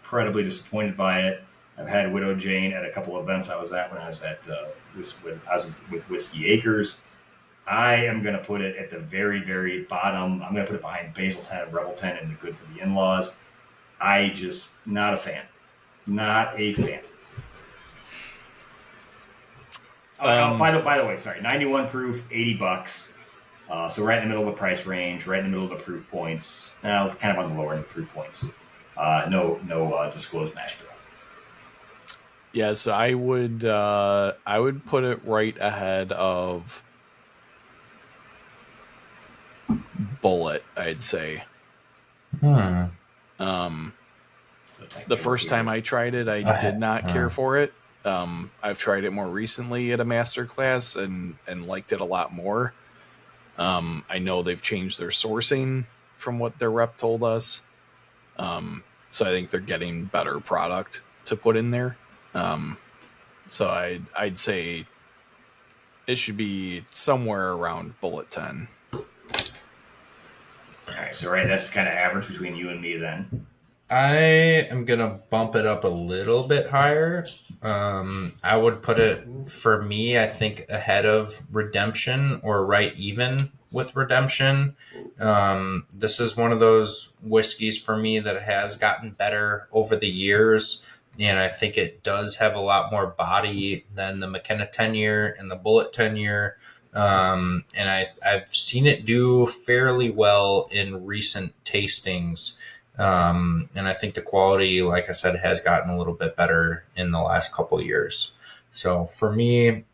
incredibly disappointed by it. I've had Widow Jane at a couple of events I was at when I was at with Whiskey Acres. I am going to put it at the very, very bottom. I'm going to put it behind Basil 10 and Rebel 10 and the Good for the In-Laws. Not a fan. Not a fan. By the way, sorry, 91 proof, $80. So right in the middle of the price range, right in the middle of the proof points. Kind of on the lower end of the proof points. No disclosed mash bill. Yeah, so I would put it right ahead of Bullet, I'd say. The first time I tried it, I did not care for it. I've tried it more recently at a master class and liked it a lot more. I know they've changed their sourcing from what their rep told us. So I think they're getting better product to put in there. So I'd say it should be somewhere around Bullet 10. All right, so that's kind of average between you and me then. I am going to bump it up a little bit higher. I would put it, for me, I think ahead of Redemption or right even with Redemption. This is one of those whiskeys for me that has gotten better over the years. And I think it does have a lot more body than the McKenna 10-year and the Bullet 10-year. And I've seen it do fairly well in recent tastings. And I think the quality, like I said, has gotten a little bit better in the last couple of years. So for me,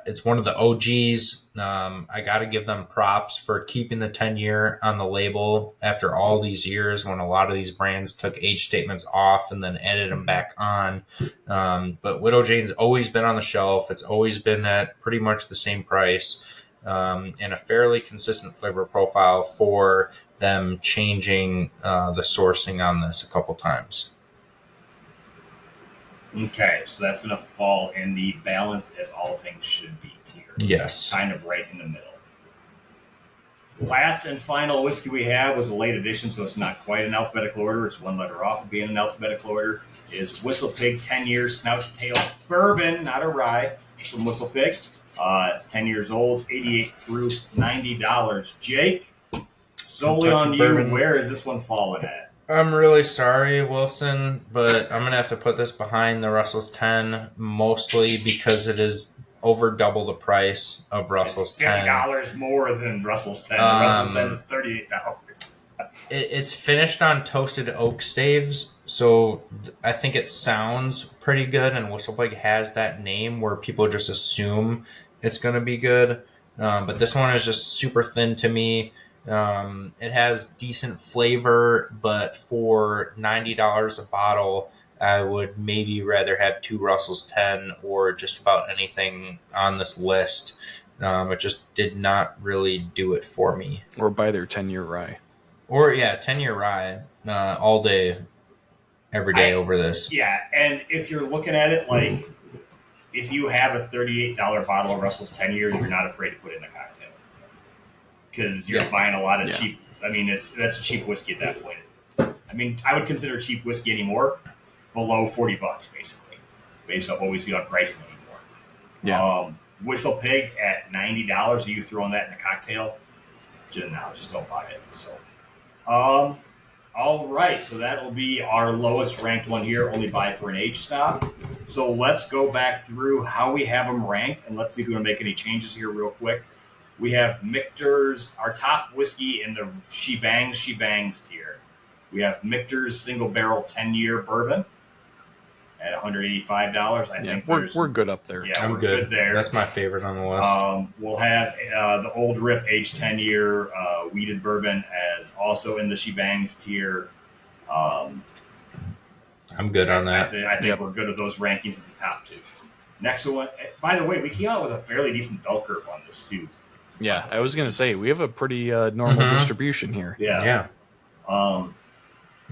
It's one of the OGs. I got to give them props for keeping the 10-year on the label after all these years when a lot of these brands took age statements off and then added them back on. But Widow Jane's always been on the shelf. It's always been at pretty much the same price, and a fairly consistent flavor profile for them changing the sourcing on this a couple times. Okay, so that's going to fall in the balanced as all things should be tier. Yes. Kind of right in the middle. Last and final whiskey we have was a late edition, so it's not quite in alphabetical order. It's one letter off of being in alphabetical order. Is Whistle Pig 10 years Snout Tail Bourbon, not a rye, from Whistle Pig. It's 10 years old, 88 proof, $90. Jake, solely Kentucky on bourbon. you, where is this one falling at? I'm really sorry, Wilson, but I'm going to have to put this behind the Russell's 10, mostly because it is over double the price of Russell's It's 10. $50 more than Russell's 10. Russell's 10 is $38. It's finished on toasted oak staves, so I think it sounds pretty good, and Whistlepig has that name where people just assume it's going to be good. But this one is just super thin to me. It has decent flavor, but for $90 a bottle, I would maybe rather have two Russell's 10 or just about anything on this list. It just did not really do it for me. Or buy their 10-year rye. Or, 10-year rye all day, every day over this. Yeah, and if you're looking at it like, if you have a $38 bottle of Russell's 10 years, you're not afraid to put it in a cocktail. Because you're buying a lot of cheap, I mean, that's a cheap whiskey at that point. I mean, I would consider cheap whiskey anymore below $40, basically, based on what we see on pricing anymore. Yeah. Whistle Pig at $90, are you throwing that in a cocktail? Just don't buy it. So, all right, so that will be our lowest ranked one here, only buy for an age stop. So let's go back through how we have them ranked, and let's see if we want to make any changes here real quick. We have Michter's, our top whiskey in the She Bangs tier. We have Michter's Single Barrel 10-year bourbon at $185. I think we're good up there. Yeah, I'm we're good there. That's my favorite on the list. We'll have the Old Rip aged 10-year wheated bourbon as also in the She Bangs tier. I'm good on that. I think we're good with those rankings as the top two. Next one, by the way, we came out with a fairly decent bell curve on this too. Yeah, I was going to say, we have a pretty normal distribution here. Yeah.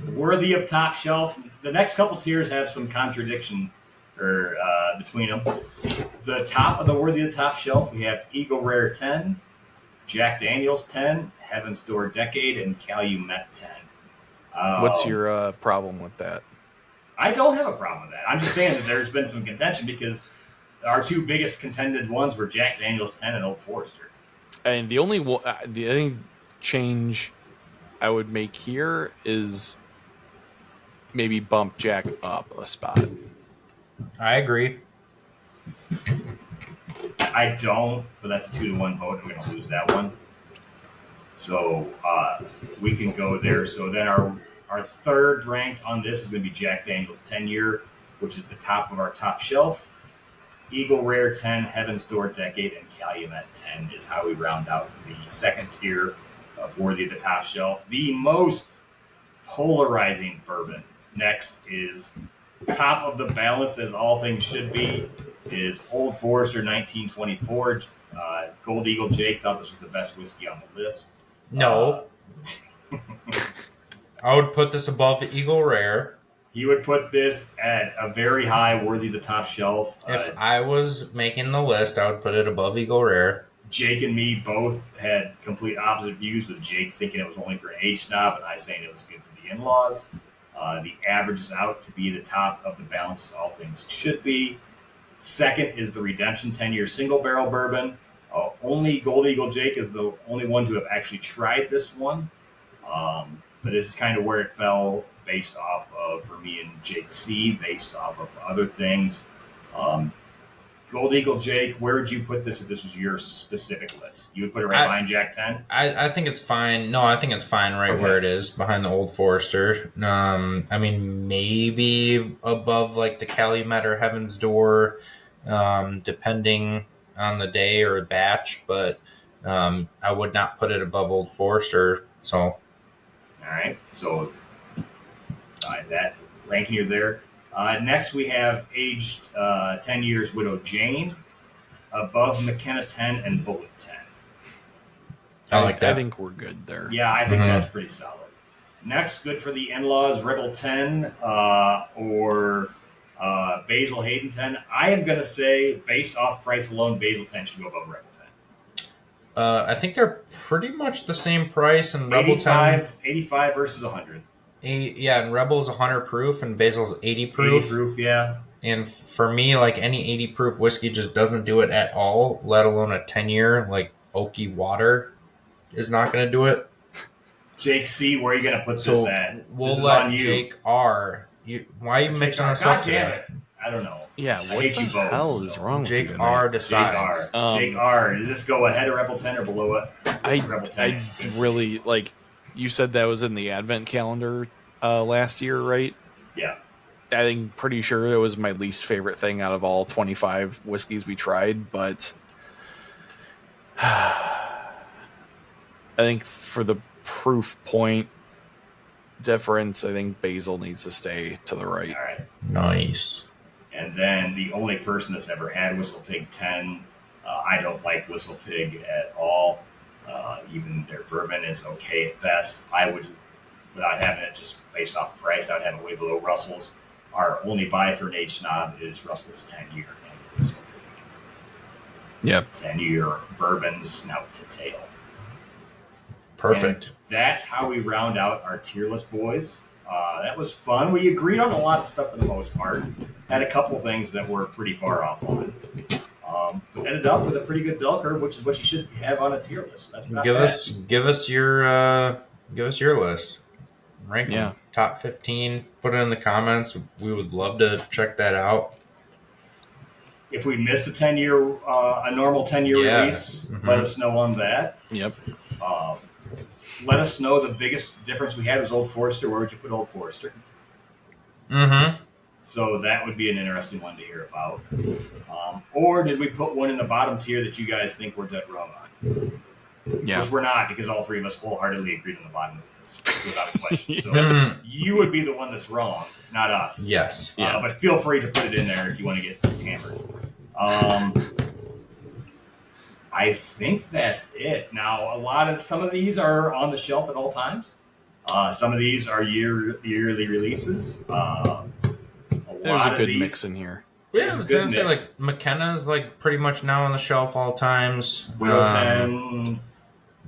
Worthy of top shelf. The next couple tiers have some contradiction between them. The top of the worthy of top shelf, we have Eagle Rare 10, Jack Daniels 10, Heaven's Door Decade, and Calumet 10. What's your problem with that? I don't have a problem with that. I'm just saying that there's been some contention because our two biggest contended ones were Jack Daniels 10 and Old Forester. And the only change I would make here is maybe bump Jack up a spot. I agree. I don't, but that's a 2-1 vote, and we're going to lose that one. So we can go there. So then our third ranked on this is going to be Jack Daniels 10-year, which is the top of our top shelf. Eagle Rare 10, Heaven's Door Decade, and Calumet 10 is how we round out the second tier of worthy of the top shelf. The most polarizing bourbon next is top of the balance, as all things should be, is Old Forester 1924. Gold Eagle Jake thought this was the best whiskey on the list. No. I would put this above the Eagle Rare. He would put this at a very high, worthy of the top shelf. If I was making the list, I would put it above Eagle Rare. Jake and me both had complete opposite views, with Jake thinking it was only for an age snob and I saying it was good for the in-laws. The average is out to be the top of the balance, as all things should be. Second is the Redemption 10-year single barrel bourbon. Only Gold Eagle Jake is the only one to have actually tried this one. But this is kind of where it fell based off of, for me and Jake C, based off of other things. Gold Eagle Jake, where would you put this if this was your specific list? You would put it right behind Jack 10? I think it's fine. No, I think it's fine where it is, behind the Old Forester. I mean, maybe above like the Calumet or Heaven's Door, depending on the day or a batch, but I would not put it above Old Forester. So, All right. So that ranking you there. Next, we have aged 10 years Widow Jane, above McKenna 10 and Bullet 10. I like that. I think we're good there. Yeah, I think that's pretty solid. Next, good for the in-laws, Rebel 10 or Basil Hayden 10. I am going to say, based off price alone, Basil 10 should go above Rebel 10. I think they're pretty much the same price, and Rebel 85 versus 100. And Rebel's 100 proof, and Basil's 80 proof. 80 proof, yeah. And for me, like any 80 proof whiskey just doesn't do it at all, let alone a 10-year, like oaky water is not going to do it. Jake C., where are you going to put this at? We'll this let Jake R. Why are you mixing us up? God damn it. I don't know. Yeah, what the hell is wrong Jake with you R. decides. Jake R. Does this go ahead of Rebel 10 or below it? I really, like, you said that was in the Advent calendar last year, right? Yeah. I think pretty sure it was my least favorite thing out of all 25 whiskeys we tried, but I think for the proof point difference, I think Basil needs to stay to the right. All right. Nice. And then the only person that's ever had Whistle Pig 10, I don't like Whistle Pig at all. Even their bourbon is okay at best. I would, without having it just based off price, I would have it way below Russell's. Our only buy for an age snob is Russell's 10-year. Yep. 10-year bourbon snout to tail. Perfect. And that's how we round out our tier list, boys. That was fun. We agreed on a lot of stuff for the most part. Had a couple things that were pretty far off on. But ended up with a pretty good bell curve, which is what you should have on a tier list. That's not give bad. us your list. Rank them. Top 15. Put it in the comments. We would love to check that out. If we missed a 10-year, a normal 10-year release, let us know on that. Yep. Let us know the biggest difference we had was Old Forester. Where would you put Old Forester? Mm-hmm. So that would be an interesting one to hear about. Or did we put one in the bottom tier that you guys think we're dead wrong on? Yeah. Which we're not, because all three of us wholeheartedly agreed on the bottom of this without a question. So you would be the one that's wrong, not us. Yes. But feel free to put it in there if you want to get hammered. I think that's it. Now, some of these are on the shelf at all times. Some of these are yearly releases. There's a good mix in here. Yeah, I was going to say, like, McKenna's, like, pretty much now on the shelf all times. Widow 10.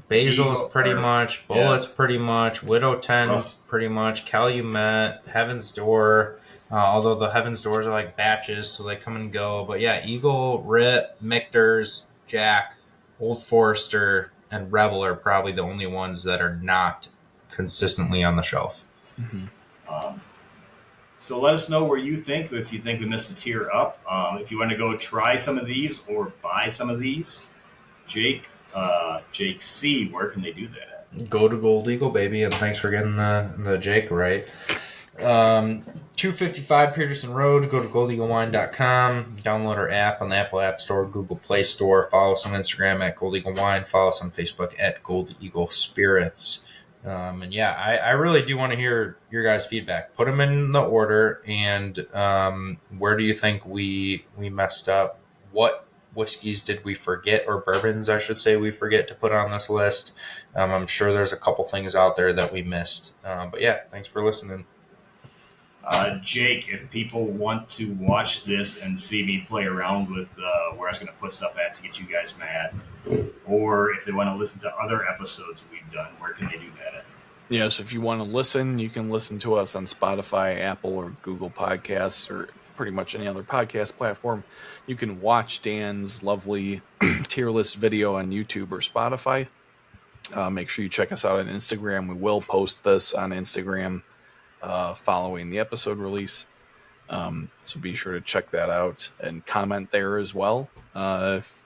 Basil's pretty much. Bullet's pretty much. Widow 10's pretty much. Calumet. Heaven's Door. Although the Heaven's Doors are, like, batches, so they come and go. But, yeah, Eagle, Rip, Michter's, Jack, Old Forester, and Rebel are probably the only ones that are not consistently on the shelf. Mm-hmm. So let us know where you think, if you think we missed a tier up. If you want to go try some of these or buy some of these, Jake C., where can they do that at? Go to Gold Eagle, baby, and thanks for getting the Jake right. 255 Peterson Road. Go to goldeaglewine.com. Download our app on the Apple App Store, Google Play Store. Follow us on Instagram at Gold Eagle Wine. Follow us on Facebook at Gold Eagle Spirits. I really do want to hear your guys' feedback. Put them in the order, and where do you think we messed up? What whiskeys did we forget, or bourbons, I should say, we forget to put on this list? I'm sure there's a couple things out there that we missed. But yeah, thanks for listening. Jake, if people want to watch this and see me play around with where I was going to put stuff at to get you guys mad, or if they want to listen to other episodes that we've done, where can they do that at? Yeah, so if you want to listen, you can listen to us on Spotify, Apple, or Google Podcasts, or pretty much any other podcast platform. You can watch Dan's lovely tier list video on YouTube or Spotify. Make sure you check us out on Instagram. We will post this on Instagram following the episode release. So be sure to check that out and comment there as well. If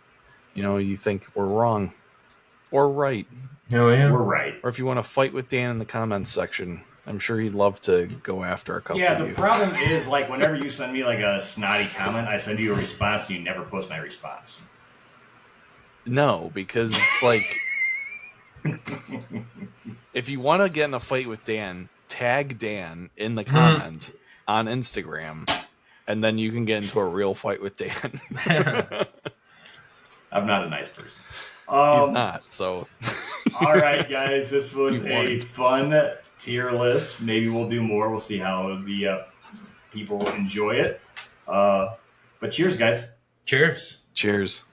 you think we're wrong or right. Oh, yeah. We're right. Or if you want to fight with Dan in the comments section, I'm sure he'd love to go after a couple of you. Yeah, the problem is, like, whenever you send me, like, a snotty comment, I send you a response and you never post my response. No, because it's like if you want to get in a fight with Dan, tag Dan in the comment on Instagram, and then you can get into a real fight with Dan. I'm not a nice person. He's not, so. All right, guys, this was a fun tier list. Maybe we'll do more. We'll see how the people enjoy it. But cheers, guys. Cheers. Cheers.